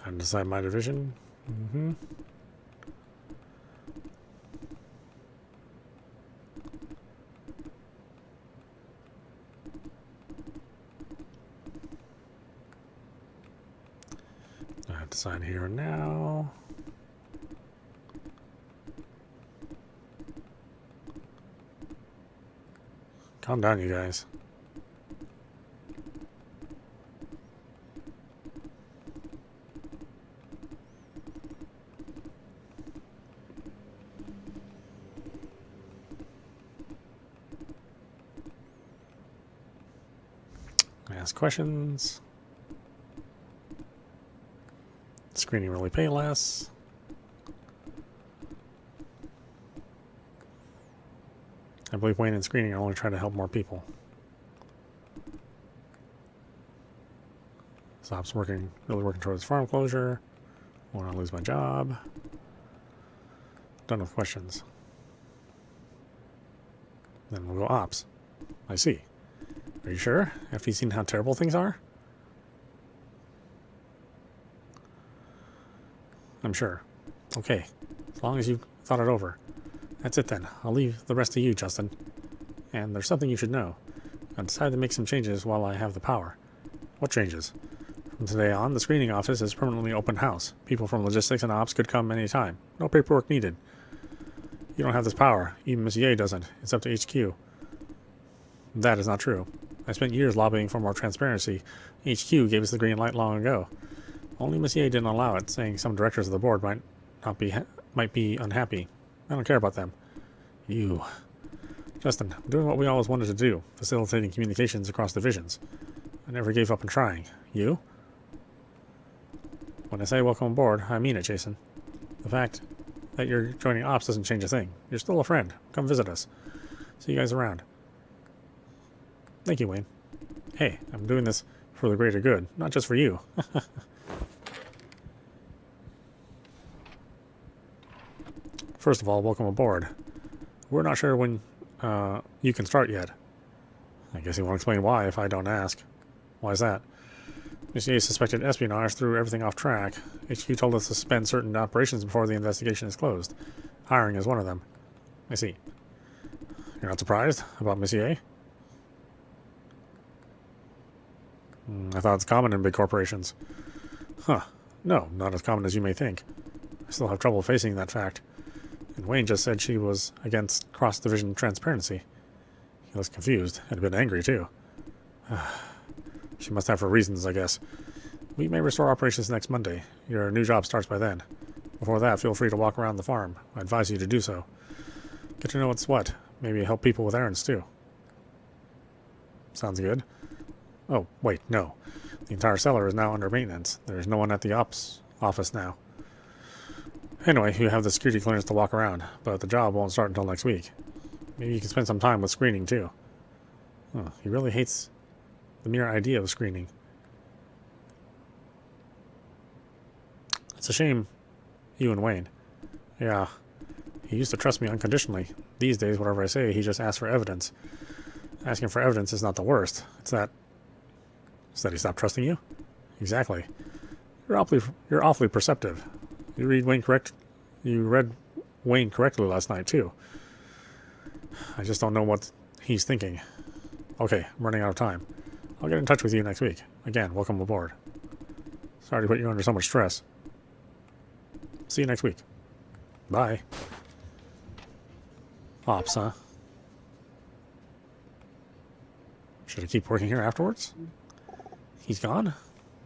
And decide my division. I have to sign here and now. Calm down, you guys. Ask questions. Screening really pay less. I believe Wayne and screening are only trying to help more people. Stops working, really working towards farm closure. Won't I lose my job? Done with questions. Then we'll go ops. I see. Are you sure? After you've seen how terrible things are? I'm sure. Okay. As long as you've thought it over. That's it then. I'll leave the rest to you, Justin. And there's something you should know. I decided to make some changes while I have the power. What changes? From today on, the screening office is permanently open house. People from logistics and ops could come anytime. No paperwork needed. You don't have this power. Even Miss Ye doesn't. It's up to HQ. That is not true. I spent years lobbying for more transparency. HQ gave us the green light long ago. Only Miss Ye didn't allow it, saying some directors of the board might be unhappy. I don't care about them. You. Justin, I'm doing what we always wanted to do, facilitating communications across divisions. I never gave up on trying. You? When I say welcome aboard, I mean it, Jason. The fact that you're joining ops doesn't change a thing. You're still a friend. Come visit us. See you guys around. Thank you, Wayne. Hey, I'm doing this for the greater good, not just for you. First of all, welcome aboard. We're not sure when you can start yet. I guess you won't explain why if I don't ask. Why is that? Miss Ye suspected espionage threw everything off track. HQ told us to suspend certain operations before the investigation is closed. Hiring is one of them. I see. You're not surprised about Miss Ye? I thought it's common in big corporations. Huh. No, not as common as you may think. I still have trouble facing that fact. And Wayne just said she was against cross-division transparency. He was confused, and a bit angry, too. She must have her reasons, I guess. We may restore operations next Monday. Your new job starts by then. Before that, feel free to walk around the farm. I advise you to do so. Get to know what's what. Maybe help people with errands, too. Sounds good. Oh, wait, no. The entire cellar is now under maintenance. There's no one at the ops office now. Anyway, you have the security clearance to walk around, but the job won't start until next week. Maybe you can spend some time with screening, too. Oh, he really hates the mere idea of screening. It's a shame, you and Wayne. Yeah, he used to trust me unconditionally. These days, whatever I say, he just asks for evidence. Asking for evidence is not the worst. It's that he stopped trusting you? Exactly. You're awfully perceptive. You read Wayne correct. You read Wayne correctly last night too. I just don't know what he's thinking. Okay, I'm running out of time. I'll get in touch with you next week. Again, welcome aboard. Sorry to put you under so much stress. See you next week. Bye. Ops, huh? Should I keep working here afterwards? He's gone?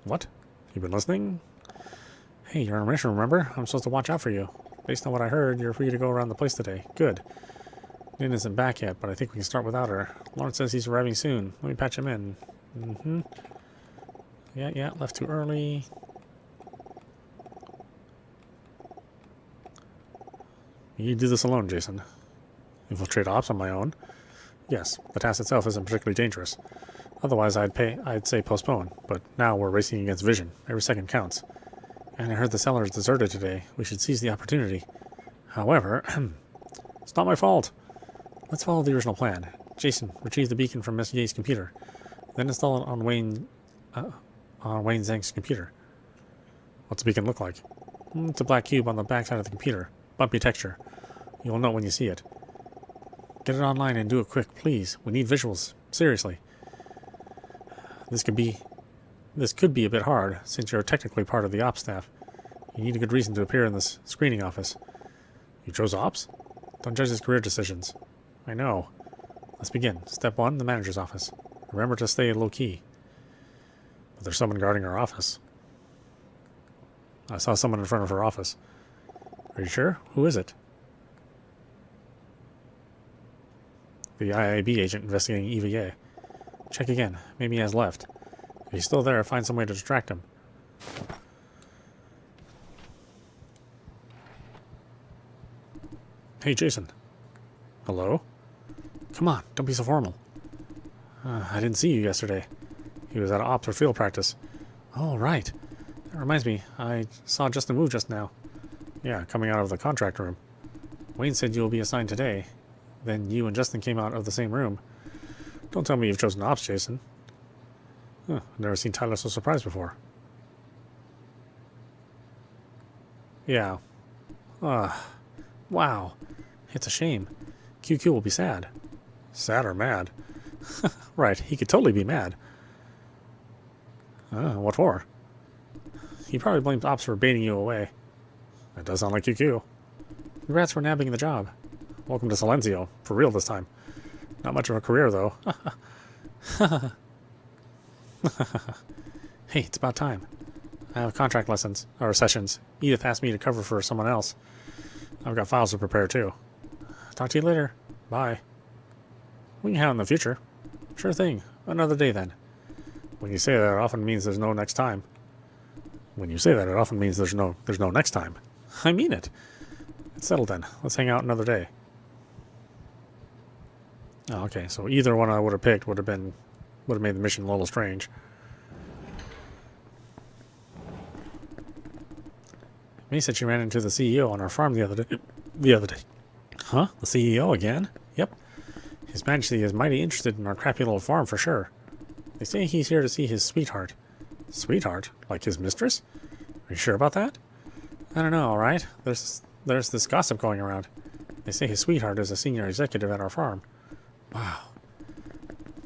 What? You been listening? Hey, you're on a mission, remember? I'm supposed to watch out for you. Based on what I heard, you're free to go around the place today. Good. Lynn isn't back yet, but I think we can start without her. Lawrence says he's arriving soon. Let me patch him in. Yeah, left too early. You do this alone, Jason. Infiltrate ops on my own? Yes, the task itself isn't particularly dangerous. Otherwise, I'd say postpone, but now we're racing against vision. Every second counts. And I heard the cellar is deserted today. We should seize the opportunity. However, it's not my fault. Let's follow the original plan. Jason, retrieve the beacon from Miss Ye's computer. Then install it on Wayne Zhang's computer. What's the beacon look like? It's a black cube on the backside of the computer. Bumpy texture. You'll know when you see it. Get it online and do it quick, please. We need visuals. Seriously. This could be a bit hard, since you're technically part of the ops staff. You need a good reason to appear in this screening office. You chose ops? Don't judge his career decisions. I know. Let's begin. Step 1, the manager's office. Remember to stay low-key. But there's someone guarding our office. I saw someone in front of her office. Are you sure? Who is it? The IIB agent investigating EVA. Check again. Maybe he has left. If he's still there, find some way to distract him. Hey, Jason. Hello? Come on, don't be so formal. I didn't see you yesterday. He was at ops or field practice. Oh, right. That reminds me, I saw Justin move just now. Yeah, coming out of the contract room. Wayne said you'll be assigned today. Then you and Justin came out of the same room. Don't tell me you've chosen ops, Jason. I've never seen Tyler so surprised before. Yeah. Wow. It's a shame. QQ will be sad. Sad or mad? Right, he could totally be mad. What for? He probably blames ops for baiting you away. That does sound like QQ. Congrats for nabbing the job. Welcome to Silencio. For real this time. Not much of a career, though. Hey, it's about time. I have contract sessions. Edith asked me to cover for someone else. I've got files to prepare, too. Talk to you later. Bye. We can hang out in the future. Sure thing. Another day, then. When you say that, it often means there's no next time. When you say that, it often means there's no next time. I mean it. It's settled, then. Let's hang out another day. Oh, okay, so either one I would have picked would have made the mission a little strange. May said she ran into the CEO on our farm the other day. Huh? The CEO again? Yep. His Majesty is mighty interested in our crappy little farm for sure. They say he's here to see his sweetheart. Sweetheart? Like his mistress? Are you sure about that? I don't know, alright. There's this gossip going around. They say his sweetheart is a senior executive at our farm. Wow.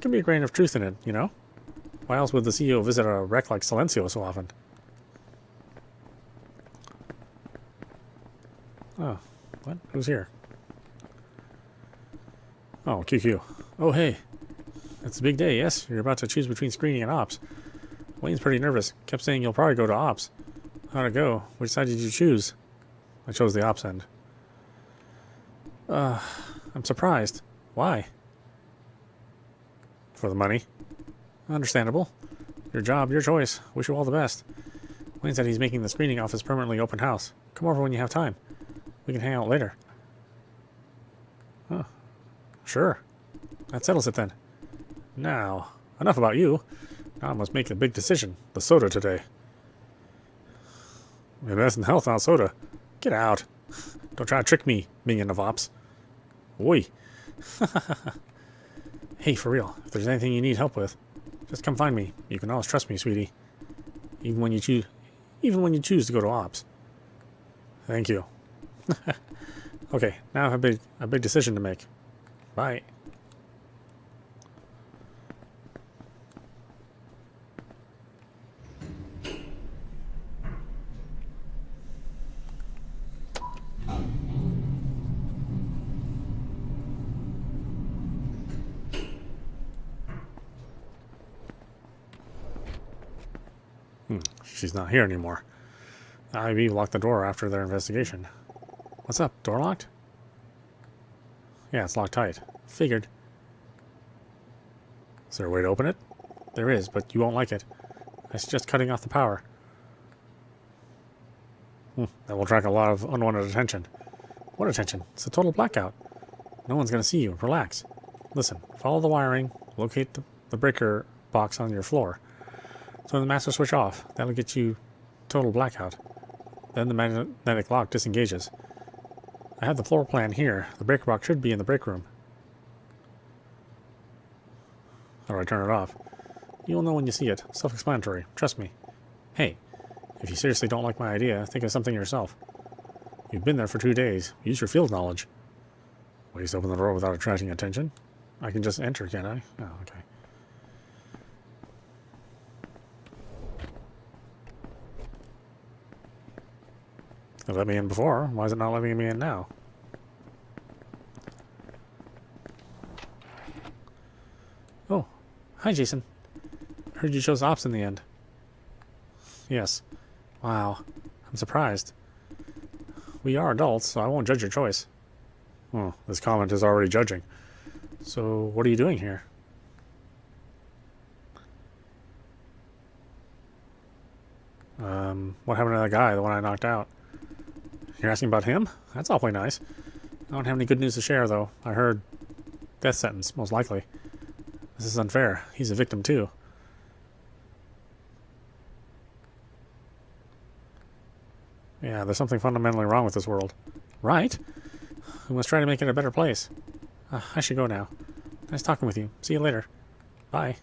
Could be a grain of truth in it, you know? Why else would the CEO visit a wreck like Silencio so often? Oh, what? Who's here? Oh, QQ. Oh, hey. It's a big day, yes? You're about to choose between screening and ops. Wayne's pretty nervous. Kept saying you'll probably go to ops. How'd it go? Which side did you choose? I chose the ops end. I'm surprised. Why? For the money. Understandable. Your job, your choice. Wish you all the best. Wayne said he's making the screening office permanently open house. Come over when you have time. We can hang out later. Huh. Sure. That settles it then. Now, enough about you. Now I must make a big decision. The soda today. Invest in health, not soda. Get out. Don't try to trick me, minion of ops. Oi. Hey, for real, if there's anything you need help with, just come find me. You can always trust me, sweetie. Even when you choose to go to ops. Thank you. Okay, now I have a big decision to make. Bye. She's not here anymore. The IB locked the door after their investigation. What's up? Door locked? Yeah, it's locked tight. Figured. Is there a way to open it? There is, but you won't like it. It's just cutting off the power. That will attract a lot of unwanted attention. What attention? It's a total blackout. No one's going to see you. Relax. Listen, follow the wiring, locate the breaker box on your floor. Turn the master switch off. That'll get you total blackout. Then the magnetic lock disengages. I have the floor plan here. The breaker box should be in the break room. How do I turn it off? You'll know when you see it. Self-explanatory. Trust me. Hey, If you seriously don't like my idea, think of something yourself. You've been there for 2 days. Use your field knowledge. Ways open the door without attracting attention. I can just enter, can't I? Oh, okay. It let me in before. Why is it not letting me in now? Oh, hi, Jason. Heard you chose ops in the end. Yes. Wow. I'm surprised. We are adults, so I won't judge your choice. Oh, this comment is already judging. So, what are you doing here? What happened to that guy, the one I knocked out? You're asking about him? That's awfully nice. I don't have any good news to share, though. I heard death sentence, most likely. This is unfair. He's a victim, too. Yeah, there's something fundamentally wrong with this world. Right? We must try to make it a better place. I should go now. Nice talking with you. See you later. Bye.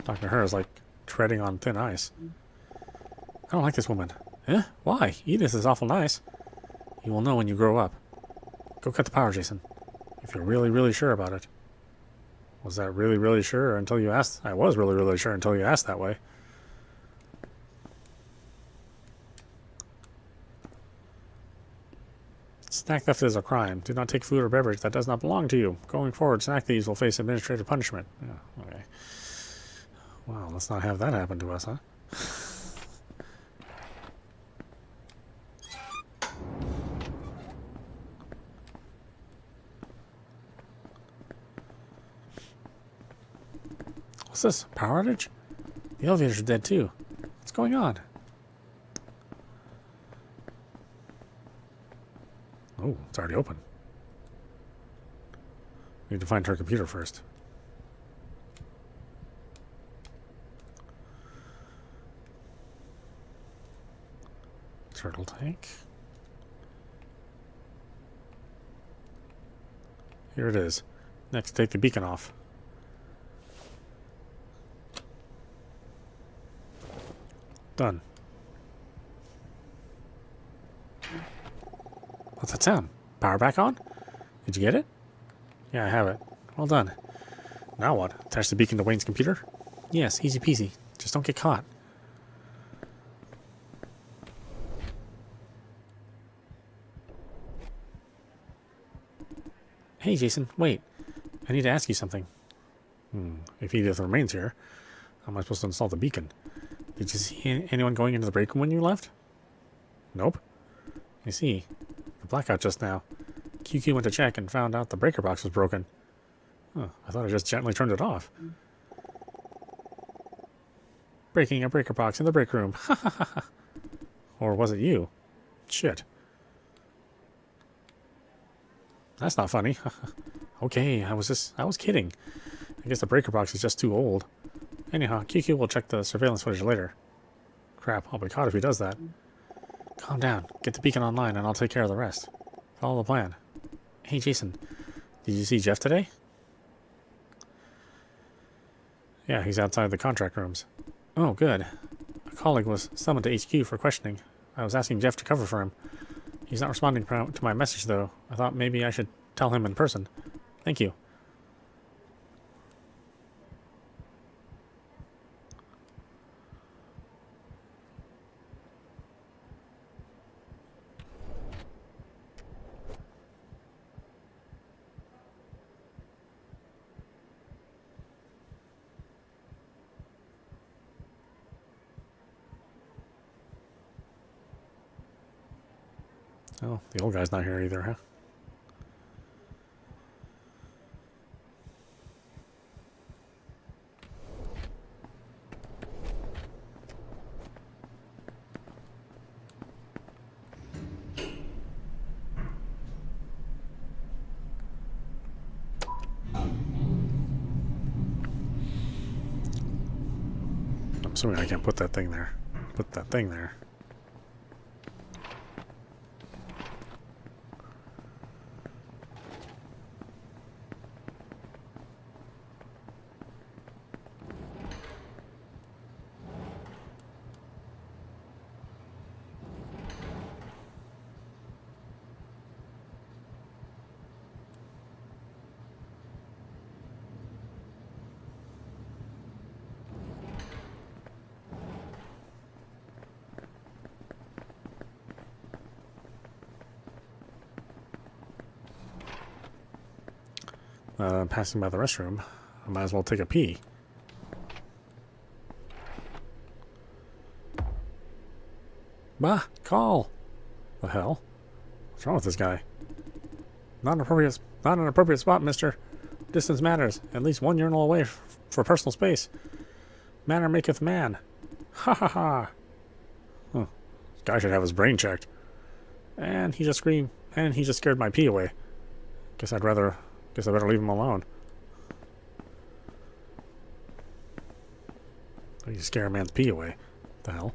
Talking to her is like treading on thin ice. I don't like this woman. Eh? Why? Edith is awful nice. You will know when you grow up. Go cut the power, Jason. If you're really, really sure about it. Was that really, really sure until you asked? I was really, really sure until you asked that way. Snack theft is a crime. Do not take food or beverage that does not belong to you. Going forward, snack thieves will face administrative punishment. Yeah, okay. Wow, let's not have that happen to us, huh? What's this? Power outage? The elevators are dead too. What's going on? Oh, it's already open. Need to find her computer first. Turtle tank. Here it is. Next, take the beacon off. Done. What's that sound? Power back on? Did you get it? Yeah, I have it. Well done. Now what? Attach the beacon to Wayne's computer? Yes, easy peasy. Just don't get caught. Hey, Jason, wait. I need to ask you something. If Edith remains here, how am I supposed to install the beacon? Did you see anyone going into the break room when you left? Nope. I see. The blackout just now. QQ went to check and found out the breaker box was broken. Huh, I thought I just gently turned it off. Breaking a breaker box in the break room. Ha ha ha ha. Or was it you? Shit. That's not funny. Okay, I was kidding. I guess the breaker box is just too old. Anyhow, QQ will check the surveillance footage later. Crap, I'll be caught if he does that. Calm down. Get the beacon online and I'll take care of the rest. Follow the plan. Hey, Jason. Did you see Jeff today? Yeah, he's outside the contract rooms. Oh, good. A colleague was summoned to HQ for questioning. I was asking Jeff to cover for him. He's not responding to my message, though. I thought maybe I should tell him in person. Thank you. Oh, the old guy's not here either, huh? I'm assuming I can't put that thing there. Put that thing there. passing by the restroom. I might as well take a pee. Bah! Call! The hell? What's wrong with this guy? Not an appropriate spot, mister. Distance matters. At least one urinal away for personal space. Manner maketh man. Ha ha ha! Huh. This guy should have his brain checked. And he just screamed. And he just scared my pee away. Guess I better leave him alone. Oh, you scare a man's pee away. What the hell?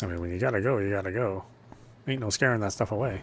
I mean, when you gotta go, you gotta go. Ain't no scaring that stuff away.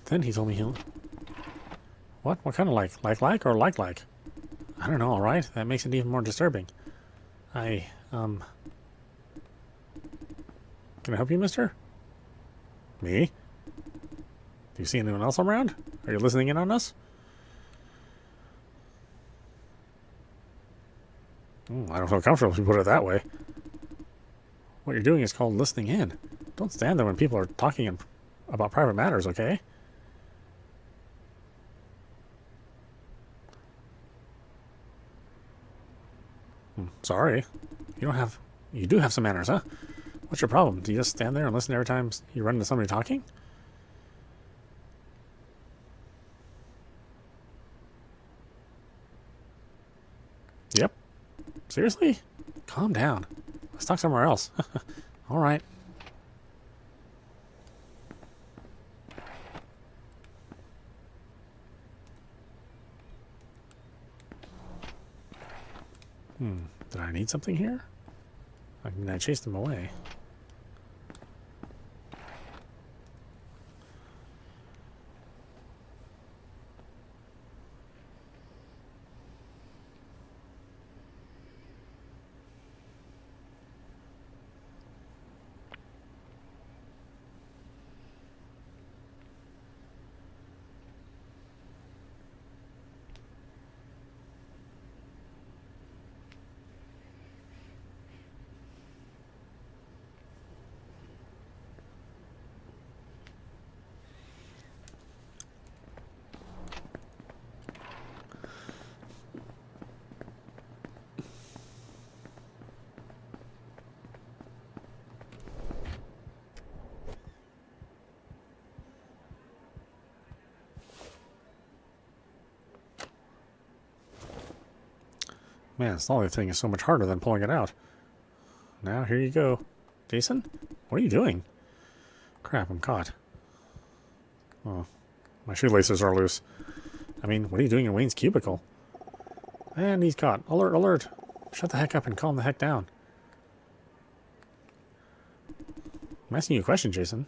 Then he told me he'll... What? What kind of like? Like or like? I don't know, alright? That makes it even more disturbing. Can I help you, mister? Me? Do you see anyone else around? Are you listening in on us? I don't feel comfortable if you put it that way. What you're doing is called listening in. Don't stand there when people are talking about private matters, okay? Sorry. You do have some manners, huh? What's your problem? Do you just stand there and listen every time you run into somebody talking? Yep. Seriously? Calm down. Let's talk somewhere else. All right. Did I need something here? I mean, I chased him away. Man, stalling thing is so much harder than pulling it out. Now, here you go. Jason? What are you doing? Crap, I'm caught. Oh, my shoelaces are loose. I mean, what are you doing in Wayne's cubicle? And he's caught. Alert, alert. Shut the heck up and calm the heck down. I'm asking you a question, Jason.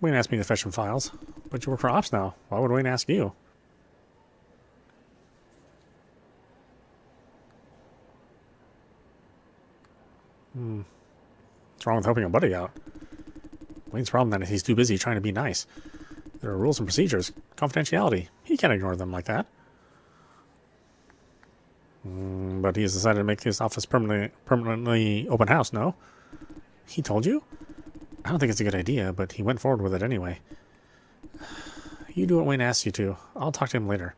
Wayne asked me to fetch some files, but you work for Ops now. Why would Wayne ask you? What's wrong with helping a buddy out? Wayne's problem then is he's too busy trying to be nice. There are rules and procedures, confidentiality. He can't ignore them like that. But he has decided to make his office permanently open house, no? He told you? I don't think it's a good idea, but he went forward with it anyway. You do what Wayne asks you to. I'll talk to him later.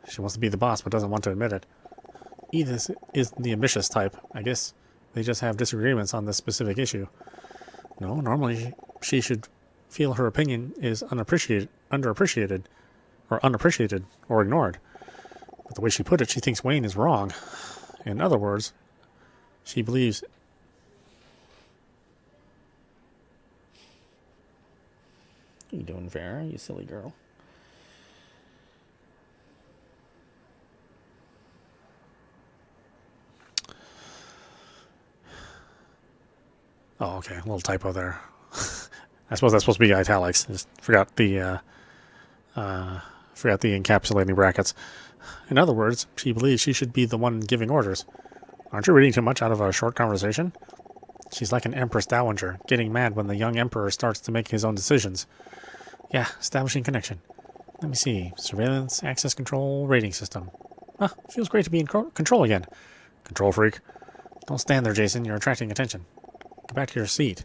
She wants to be the boss, but doesn't want to admit it. Edith is the ambitious type. I guess they just have disagreements on this specific issue. No, normally she should feel her opinion is underappreciated or ignored. But the way she put it, she thinks Wayne is wrong. In other words, she believes doing fair, you silly girl. Oh, okay. A little typo there. I suppose that's supposed to be italics. Just forgot the encapsulating brackets. In other words, she believes she should be the one giving orders. Aren't you reading too much out of a short conversation? She's like an empress dowager, getting mad when the young emperor starts to make his own decisions. Yeah, establishing connection. Let me see. Surveillance, access control, rating system. Ah, feels great to be in control again. Control freak. Don't stand there, Jason. You're attracting attention. Go back to your seat.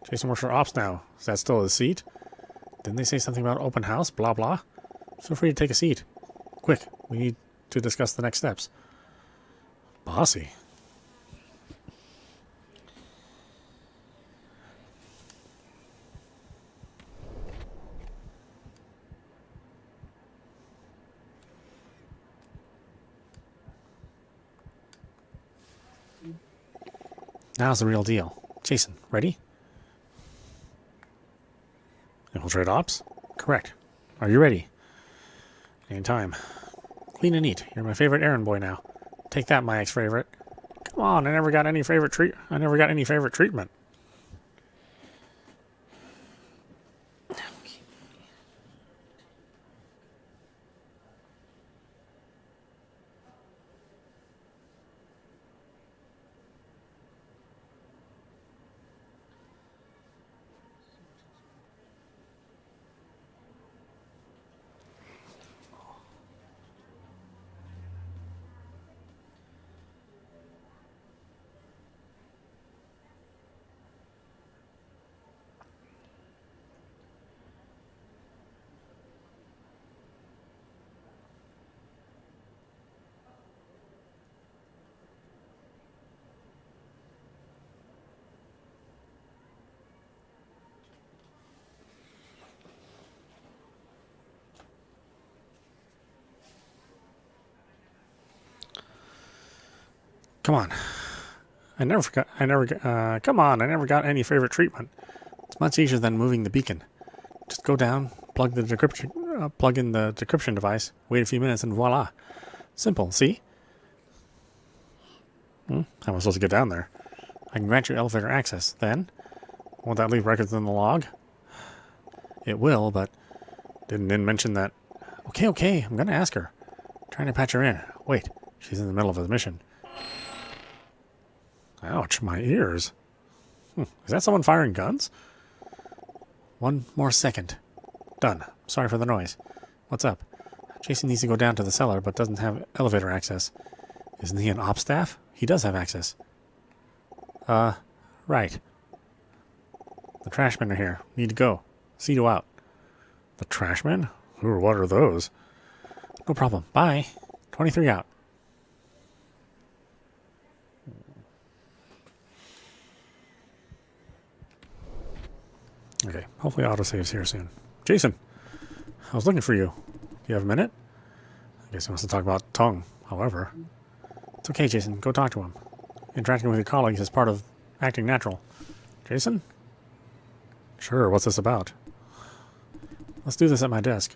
Jason works for Ops now. Is that still his seat? Didn't they say something about open house? Blah, blah. Feel free to take a seat. Quick, we need to discuss the next steps. Bossy. Now's the real deal. Jason, ready? Infiltrate Ops? Correct. Are you ready? Anytime. Clean and neat. You're my favorite errand boy now. Take that, my ex-favorite. Come on, I never got any favorite treatment. Come on. I never got any favorite treatment. It's much easier than moving the beacon. Just go down, plug in the decryption device, wait a few minutes, and voila. Simple, see? How am I supposed to get down there? I can grant you elevator access. Then? Won't that leave records in the log? It will, but didn't mention that. Okay, I'm gonna ask her. Trying to patch her in. Wait, she's in the middle of a mission. Ouch, my ears. Is that someone firing guns? One more second. Done. Sorry for the noise. What's up? Jason needs to go down to the cellar, but doesn't have elevator access. Isn't he an op staff? He does have access. Right. The trashmen are here. Need to go. See you out. The trashmen? Who or what are those? No problem. Bye. 23 out. Okay, hopefully autosave's here soon. Jason, I was looking for you. Do you have a minute? I guess he wants to talk about tongue, however. It's okay, Jason. Go talk to him. Interacting with your colleagues is part of acting natural. Jason? Sure, what's this about? Let's do this at my desk.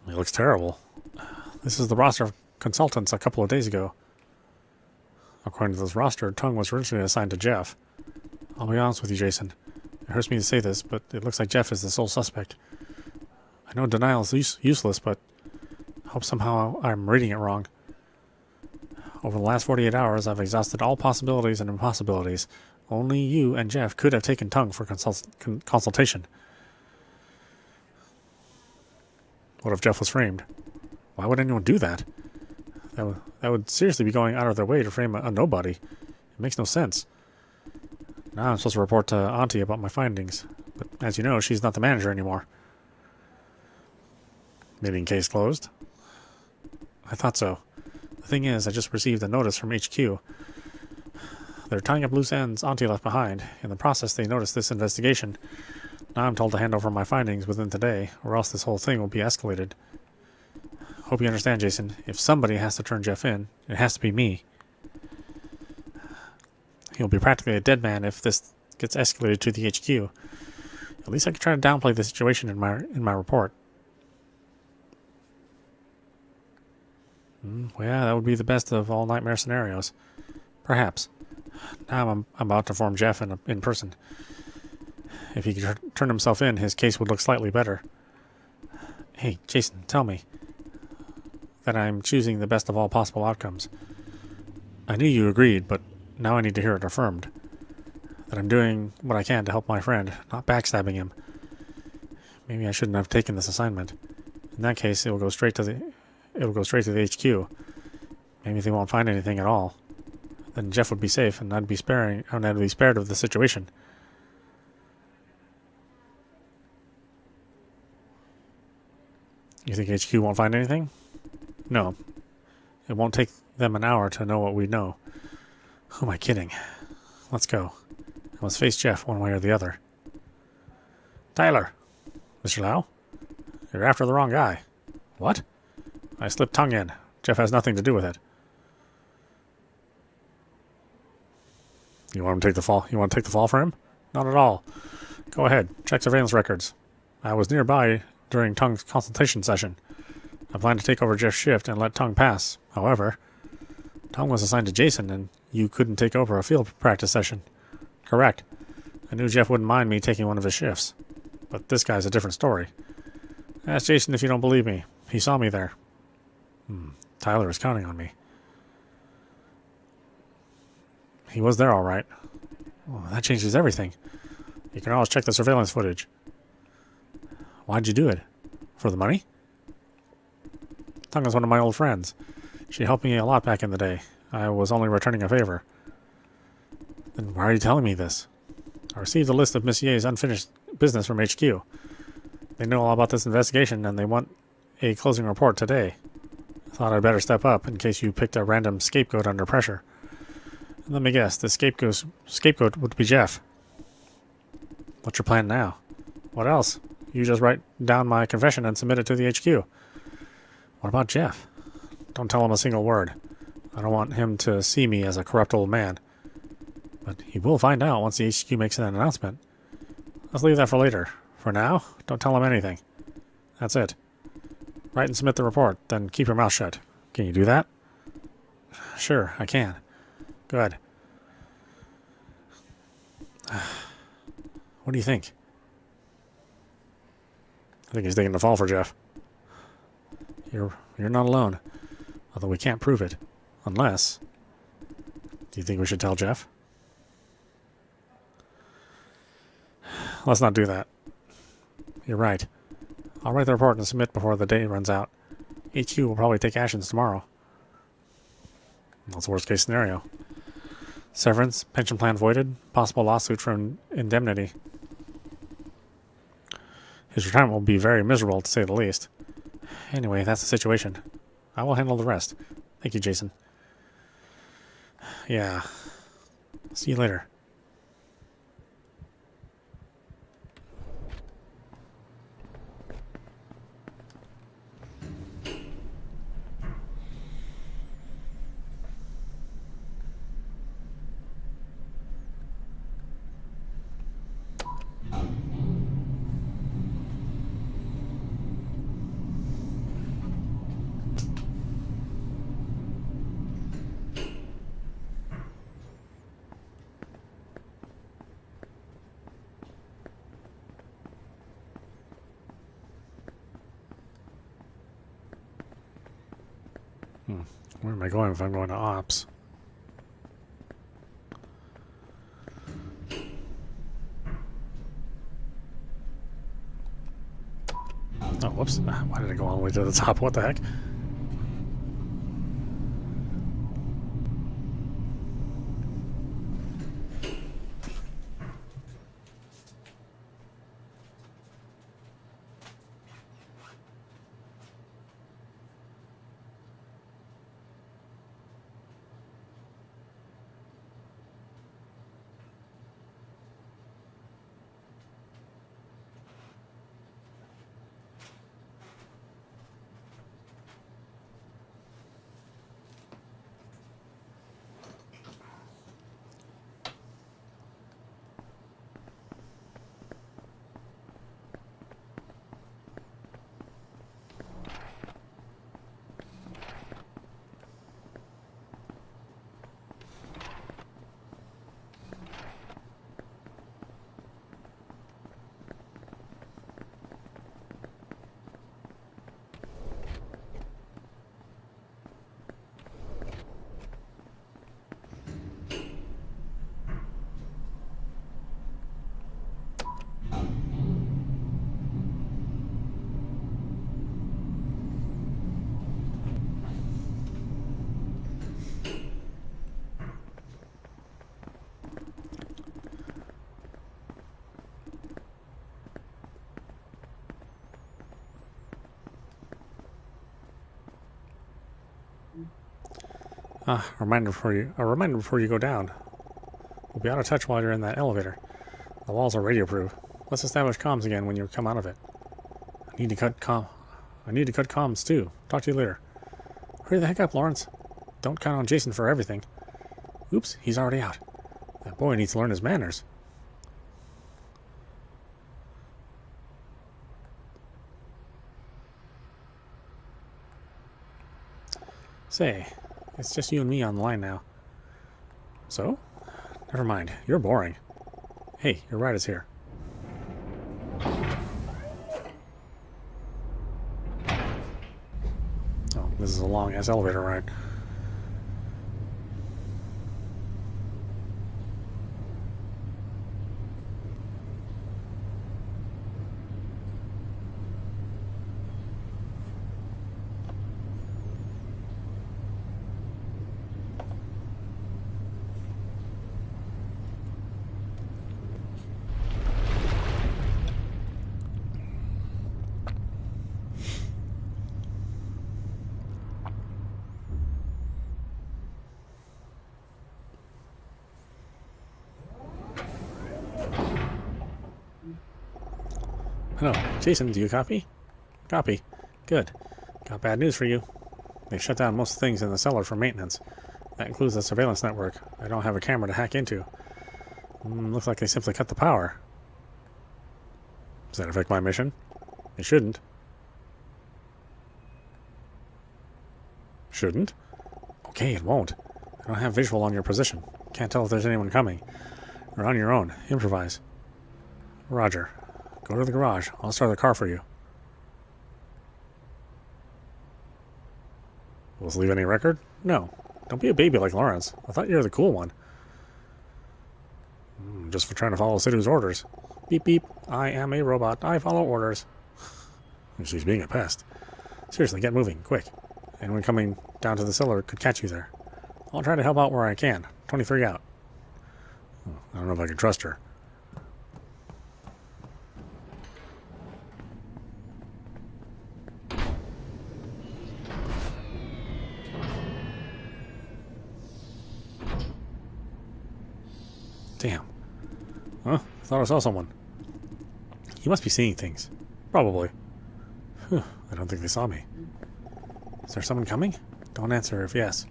It looks terrible. This is the roster of consultants a couple of days ago. According to this roster, Tongue was originally assigned to Jeff. I'll be honest with you, Jason. It hurts me to say this, but it looks like Jeff is the sole suspect. I know denial is useless, but I hope somehow I'm reading it wrong. Over the last 48 hours, I've exhausted all possibilities and impossibilities. Only you and Jeff could have taken Tongue for consultation. What if Jeff was framed? Why would anyone do that? That would seriously be going out of their way to frame a nobody. It makes no sense. Now I'm supposed to report to Auntie about my findings. But as you know, she's not the manager anymore. Meeting case closed? I thought so. The thing is, I just received a notice from HQ. They're tying up loose ends Auntie left behind. In the process, they noticed this investigation. Now I'm told to hand over my findings within today, or else this whole thing will be escalated. Hope you understand, Jason. If somebody has to turn Jeff in, it has to be me. He'll be practically a dead man if this gets escalated to the HQ. At least I can try to downplay the situation in my report. Well, yeah, that would be the best of all nightmare scenarios. Perhaps. Now I'm about to inform Jeff in person. If he could turn himself in, his case would look slightly better. Hey, Jason, tell me that I'm choosing the best of all possible outcomes. I knew you agreed, but now I need to hear it affirmed. That I'm doing what I can to help my friend, not backstabbing him. Maybe I shouldn't have taken this assignment. In that case, it will go straight to the HQ. Maybe they won't find anything at all. Then Jeff would be safe, and I'd be spared of the situation. You think HQ won't find anything? No. It won't take them an hour to know what we know. Who am I kidding? Let's go. I must face Jeff one way or the other. Tyler. Mr. Lau? You're after the wrong guy. What? I slipped tongue in. Jeff has nothing to do with it. You want him to take the fall? You want to take the fall for him? Not at all. Go ahead. Check surveillance records. I was nearby during Tung's consultation session. I plan to take over Jeff's shift and let Tung pass. However, Tung was assigned to Jason, and you couldn't take over a field practice session. Correct. I knew Jeff wouldn't mind me taking one of his shifts. But this guy's a different story. Ask Jason if you don't believe me. He saw me there. Tyler is counting on me. He was there all right. Oh, that changes everything. You can always check the surveillance footage. Why'd you do it? For the money? Tung is one of my old friends. She helped me a lot back in the day. I was only returning a favor. Then why are you telling me this? I received a list of Miss Ye's unfinished business from HQ. They know all about this investigation, and they want a closing report today. I thought I'd better step up in case you picked a random scapegoat under pressure. And let me guess, the scapegoat would be Jeff. What's your plan now? What else? You just write down my confession and submit it to the HQ. What about Jeff? Don't tell him a single word. I don't want him to see me as a corrupt old man. But he will find out once the HQ makes an announcement. Let's leave that for later. For now, don't tell him anything. That's it. Write and submit the report, then keep your mouth shut. Can you do that? Sure, I can. Good. What do you think? I think he's taking the fall for Jeff. You're not alone. Although we can't prove it. Unless... Do you think we should tell Jeff? Let's not do that. You're right. I'll write the report and submit before the day runs out. HQ will probably take actions tomorrow. That's the worst case scenario. Severance, pension plan voided, possible lawsuit for indemnity. His retirement will be very miserable, to say the least. Anyway, that's the situation. I will handle the rest. Thank you, Jason. Yeah. See you later. Where am I going if I'm going to Ops? Oh, whoops. Why did I go all the way to the top? What the heck? A reminder before you go down. We'll be out of touch while you're in that elevator. The walls are radio-proof. Let's establish comms again when you come out of it. I need to cut comms too. Talk to you later. Hurry the heck up, Lawrence. Don't count on Jason for everything. Oops, he's already out. That boy needs to learn his manners. Say, it's just you and me on the line now. So? Never mind. You're boring. Hey, your ride is here. Oh, this is a long-ass elevator ride. Hello, Jason, do you copy? Copy. Good. Got bad news for you. They've shut down most things in the cellar for maintenance. That includes the surveillance network. I don't have a camera to hack into. Looks like they simply cut the power. Does that affect my mission? It shouldn't. Shouldn't? Okay, it won't. I don't have visual on your position. Can't tell if there's anyone coming. You're on your own. Improvise. Roger. Go to the garage. I'll start the car for you. Will this leave any record? No. Don't be a baby like Lawrence. I thought you were the cool one. Just for trying to follow Sidhu's orders. Beep beep. I am a robot. I follow orders. She's being a pest. Seriously, get moving. Quick. Anyone coming down to the cellar could catch you there. I'll try to help out where I can. 23 out. I don't know if I can trust her. Damn. Huh? I thought I saw someone. You must be seeing things. Probably. Whew, I don't think they saw me. Is there someone coming? Don't answer if yes.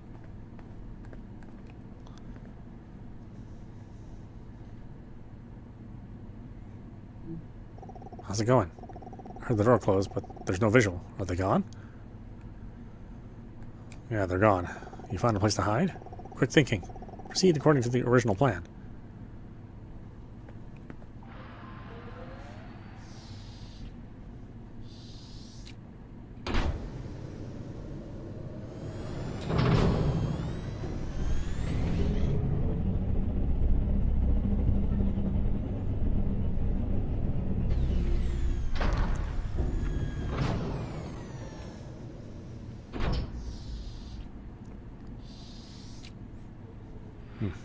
How's it going? I heard the door close, but there's no visual. Are they gone? Yeah, they're gone. You found a place to hide? Quick thinking. Proceed according to the original plan.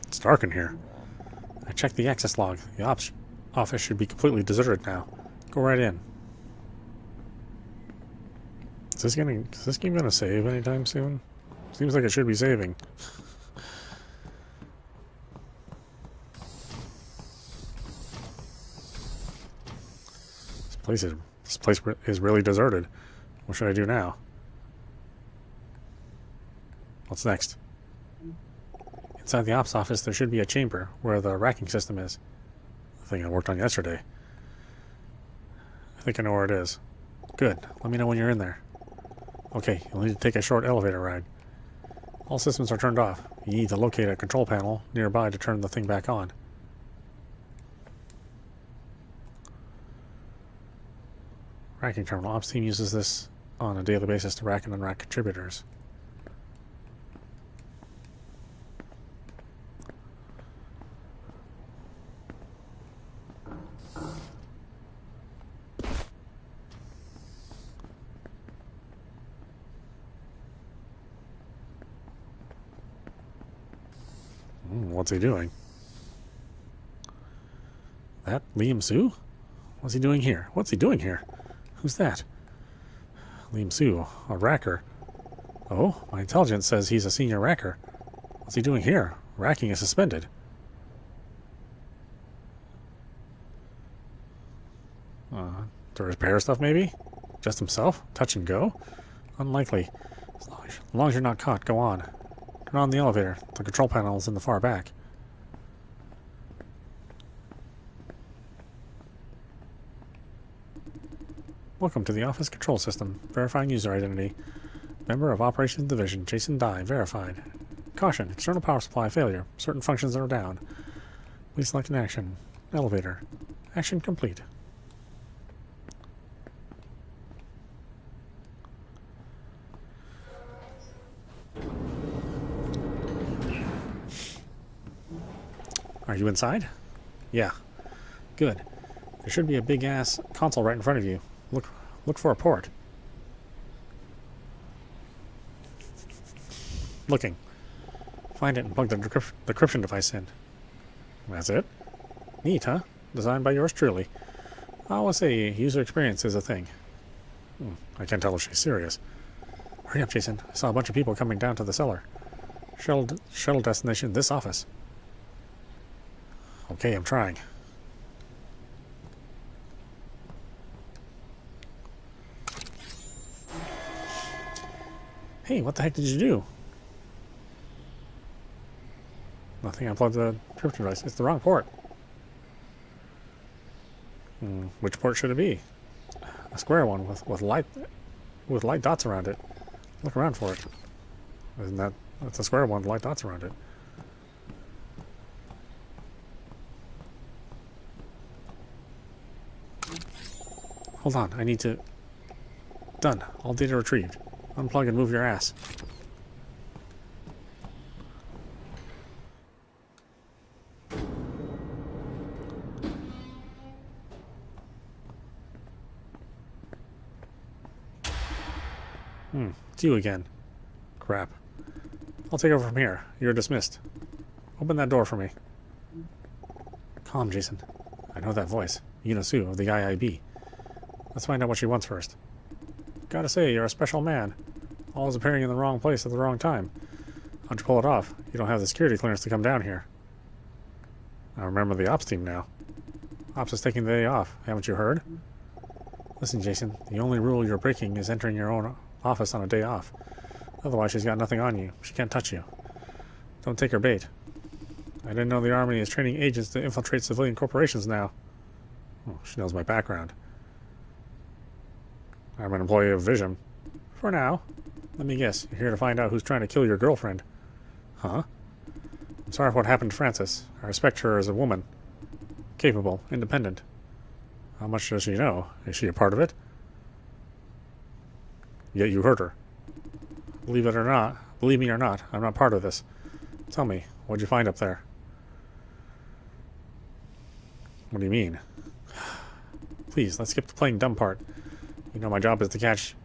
It's dark in here. I checked the access log. The ops office should be completely deserted now. Go right in. Is this game gonna save anytime soon? Seems like it should be saving. This place is really deserted. What should I do now? What's next? Inside the ops office, there should be a chamber where the racking system is. The thing I worked on yesterday. I think I know where it is. Good. Let me know when you're in there. Okay, you'll need to take a short elevator ride. All systems are turned off. You need to locate a control panel nearby to turn the thing back on. Racking terminal. Ops team uses this on a daily basis to rack and unrack contributors. What's he doing? That Liam Sue? What's he doing here? What's he doing here? Who's that? Liam Sue, a racker. Oh, my intelligence says he's a senior racker. What's he doing here? Racking is suspended. To repair stuff, maybe? Just himself? Touch and go? Unlikely. As long as you're not caught, go on. Turn on the elevator. The control panel is in the far back. Welcome to the office control system. Verifying user identity. Member of Operations Division, Jason Dye, verified. Caution, external power supply failure. Certain functions are down. Please select an action. Elevator. Action complete. Are you inside? Yeah. Good. There should be a big-ass console right in front of you. Look for a port. Looking. Find it and plug the decryption device in. That's it? Neat, huh? Designed by yours truly. I always say user experience is a thing. I can't tell if she's serious. Hurry up, Jason. I saw a bunch of people coming down to the cellar. Shuttle destination this office. Okay, I'm trying. Hey, what the heck did you do? Nothing. I plugged the decryption device. It's the wrong port. Which port should it be? A square one with light dots around it. Look around for it. Isn't that? That's a square one with light dots around it. Hold on, I need to... Done. All data retrieved. Unplug and move your ass. It's you again. Crap. I'll take over from here. You're dismissed. Open that door for me. Calm, Jason. I know that voice. Yuna Su of the IIB. Let's find out what she wants first. Gotta say, you're a special man. Always appearing in the wrong place at the wrong time. How'd you pull it off? You don't have the security clearance to come down here. I remember the ops team now. Ops is taking the day off. Haven't you heard? Listen, Jason, the only rule you're breaking is entering your own office on a day off. Otherwise, she's got nothing on you. She can't touch you. Don't take her bait. I didn't know the Army is training agents to infiltrate civilian corporations now. Oh, she knows my background. I'm an employee of Vision. For now. Let me guess, you're here to find out who's trying to kill your girlfriend. Huh? I'm sorry for what happened to Frances. I respect her as a woman. Capable, independent. How much does she know? Is she a part of it? Yet you hurt her. Believe it or not, believe me or not, I'm not part of this. Tell me, what'd you find up there? What do you mean? Please, let's skip the playing dumb part. You know my job is to catch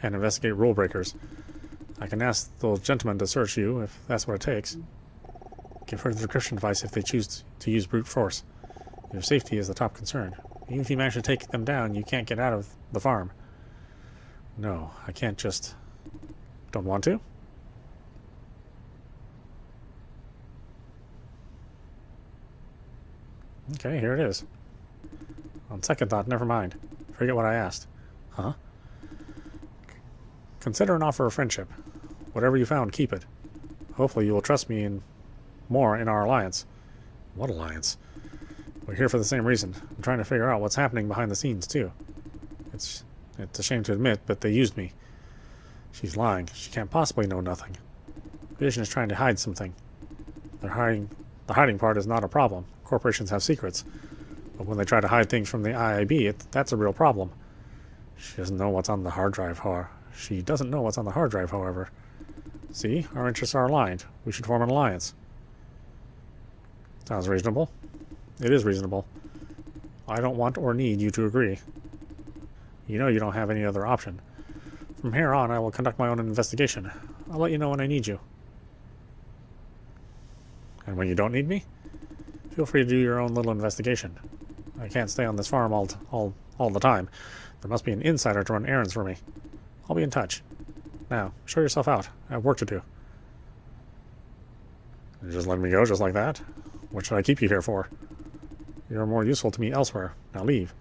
and investigate rule breakers. I can ask those gentlemen to search you if that's what it takes. Give her the decryption device if they choose to use brute force. Your safety is the top concern. Even if you manage to take them down, you can't get out of the farm. No, I can't just... Don't want to? Okay, here it is. On second thought, never mind. Forget what I asked. Huh? Consider an offer of friendship. Whatever you found, keep it. Hopefully you will trust me more in our alliance. What alliance? We're here for the same reason. I'm trying to figure out what's happening behind the scenes, too. It's a shame to admit, but they used me. She's lying. She can't possibly know nothing. Vision is trying to hide something. The hiding part is not a problem. Corporations have secrets. But when they try to hide things from the IIB, that's a real problem. She doesn't know what's on the hard drive, however. See? Our interests are aligned. We should form an alliance. Sounds reasonable. It is reasonable. I don't want or need you to agree. You know you don't have any other option. From here on, I will conduct my own investigation. I'll let you know when I need you. And when you don't need me? Feel free to do your own little investigation. I can't stay on this farm all the time. There must be an insider to run errands for me. I'll be in touch. Now, show yourself out. I have work to do. You're just letting me go just like that? What should I keep you here for? You're more useful to me elsewhere. Now leave.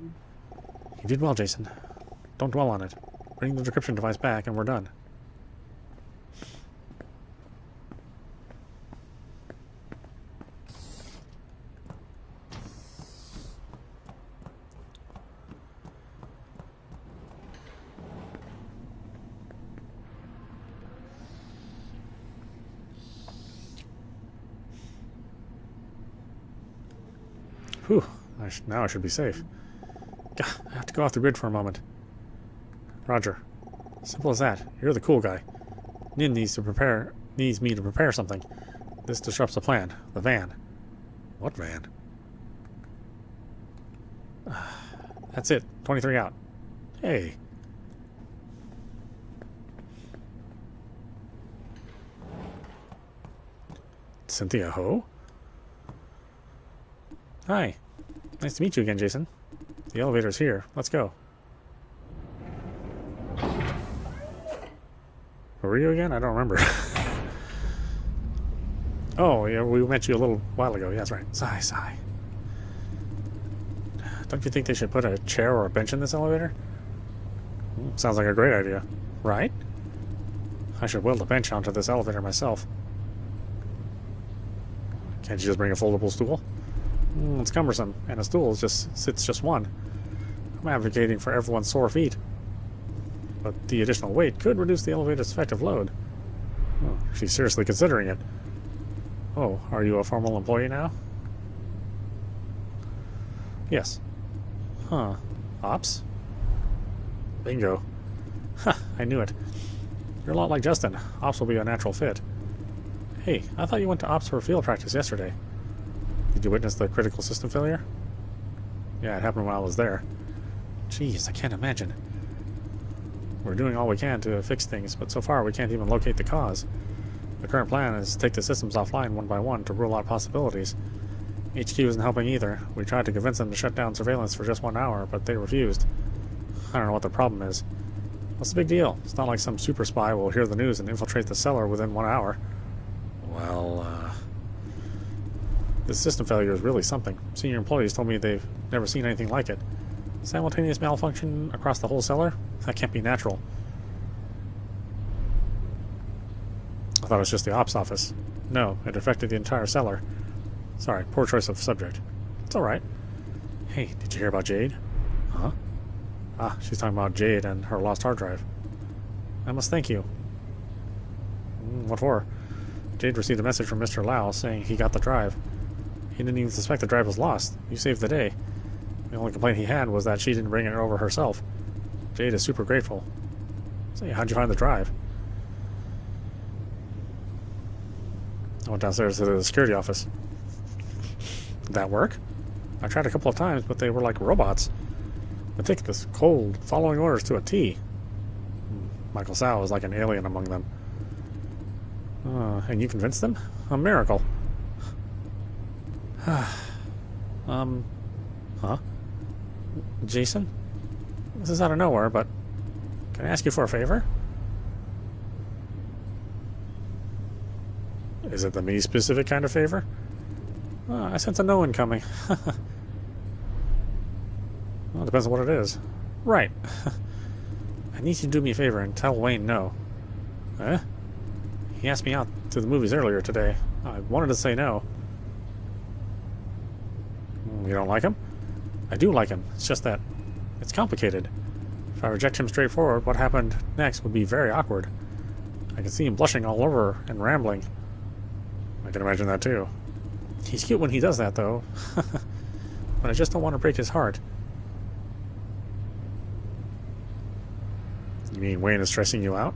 You did well, Jason. Don't dwell on it. Bring the decryption device back and we're done. Whew, now I should be safe. Gah, I have to go off the grid for a moment. Roger. Simple as that. You're the cool guy. Nin needs me to prepare something. This disrupts the plan. The van. What van? That's it. 23 out. Hey. Cynthia Ho? Hi. Nice to meet you again, Jason. The elevator's here. Let's go. Where were you again? I don't remember. Oh, yeah, we met you a little while ago. Yeah, that's right. Sci-Fi. Don't you think they should put a chair or a bench in this elevator? Sounds like a great idea. Right? I should weld a bench onto this elevator myself. Can't you just bring a foldable stool? It's cumbersome, and a stool sits just one. I'm advocating for everyone's sore feet. But the additional weight could reduce the elevator's effective load. Oh, she's seriously considering it. Oh, are you a formal employee now? Yes. Huh. Ops? Bingo. Ha, I knew it. You're a lot like Justin. Ops will be a natural fit. Hey, I thought you went to Ops for field practice yesterday. Did you witness the critical system failure? Yeah, it happened while I was there. Jeez, I can't imagine. We're doing all we can to fix things, but so far we can't even locate the cause. The current plan is to take the systems offline one by one to rule out possibilities. HQ isn't helping either. We tried to convince them to shut down surveillance for just 1 hour, but they refused. I don't know what the problem is. What's the big deal? It's not like some super spy will hear the news and infiltrate the cellar within 1 hour. Well, this system failure is really something. Senior employees told me they've never seen anything like it. Simultaneous malfunction across the whole cellar? That can't be natural. I thought it was just the ops office. No, it affected the entire cellar. Sorry, poor choice of subject. It's alright. Hey, did you hear about Jade? Huh? Ah, she's talking about Jade and her lost hard drive. I must thank you. What for? Jade received a message from Mr. Lau saying he got the drive. He didn't even suspect the drive was lost. You saved the day. The only complaint he had was that she didn't bring it over herself. Jade is super grateful. Say, how'd you find the drive? I went downstairs to the security office. Did that work? I tried a couple of times, but they were like robots. Meticulous, cold, following orders to a T. Michael Sao is like an alien among them. And you convinced them? A miracle. Huh? Jason? This is out of nowhere, but can I ask you for a favor? Is it the me-specific kind of favor? I sense a no one coming. Well, it depends on what it is. Right. I need you to do me a favor and tell Wayne no. Eh? He asked me out to the movies earlier today. I wanted to say no. You don't like him? I do like him. It's just that it's complicated. If I reject him straightforward, what happened next would be very awkward. I can see him blushing all over and rambling. I can imagine that too. He's cute when he does that, though. But I just don't want to break his heart. You mean Wayne is stressing you out?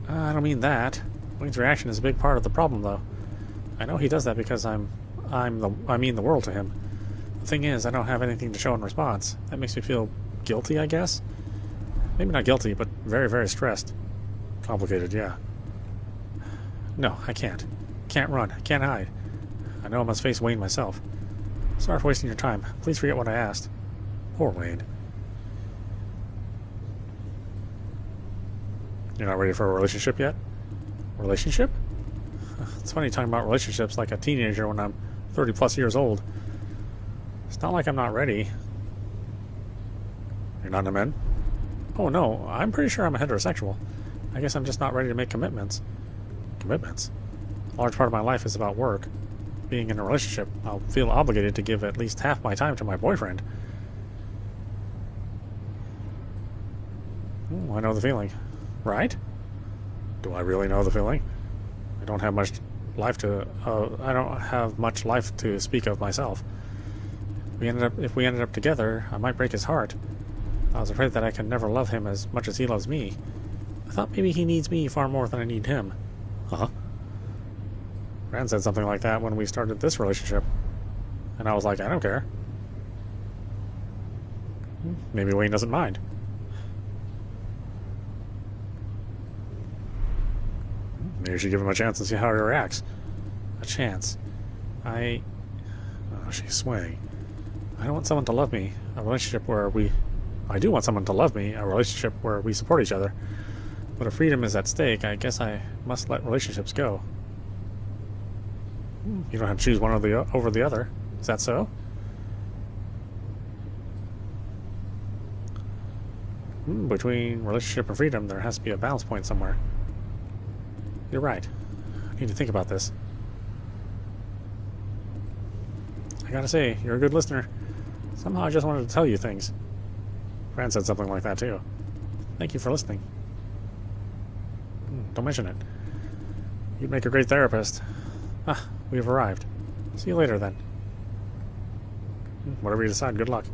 I don't mean that. Wayne's reaction is a big part of the problem, though. I know he does that because I mean the world to him. The thing is, I don't have anything to show in response. That makes me feel guilty, I guess? Maybe not guilty, but very, very stressed. Complicated, yeah. No, I can't. Can't run. Can't hide. I know I must face Wayne myself. Sorry for wasting your time. Please forget what I asked. Poor Wayne. You're not ready for a relationship yet? Relationship? It's funny talking about relationships like a teenager when I'm 30 plus years old. It's not like I'm not ready. You're not into men? Oh no, I'm pretty sure I'm a heterosexual. I guess I'm just not ready to make commitments. Commitments? A large part of my life is about work. Being in a relationship, I'll feel obligated to give at least half my time to my boyfriend. Ooh, I know the feeling. Right? Do I really know the feeling? I don't have much life to speak of myself. If we ended up together, I might break his heart. I was afraid that I could never love him as much as he loves me. I thought maybe he needs me far more than I need him. Huh? Rand said something like that when we started this relationship. And I was like, I don't care. Maybe Wayne doesn't mind. Maybe we should give him a chance and see how he reacts. A chance. Oh, she's swaying. I don't want someone to love me. I do want someone to love me, a relationship where we support each other. But if freedom is at stake, I guess I must let relationships go. You don't have to choose one over the other. Is that so? Between relationship and freedom, there has to be a balance point somewhere. You're right. I need to think about this. I gotta say, you're a good listener. Somehow I just wanted to tell you things. Rand said something like that too. Thank you for listening. Don't mention it. You'd make a great therapist. We've arrived. See you later then. Whatever you decide, good luck.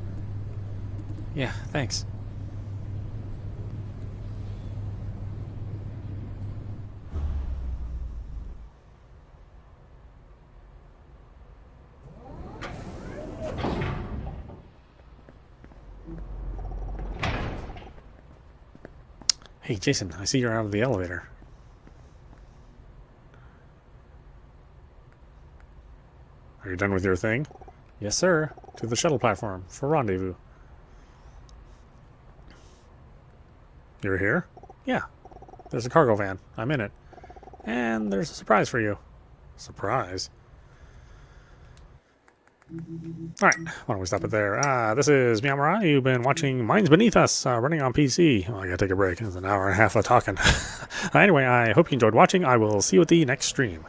Yeah, thanks. Hey, Jason, I see you're out of the elevator. Are you done with your thing? Yes, sir. To the shuttle platform for rendezvous. You're here? Yeah. There's a cargo van. I'm in it. And there's a surprise for you. Surprise? Alright, why don't we stop it there? This is meowmurai. You've been watching Minds Beneath Us, running on PC. Oh, I gotta take a break. It's an hour and a half of talking. Anyway, I hope you enjoyed watching. I will see you at the next stream.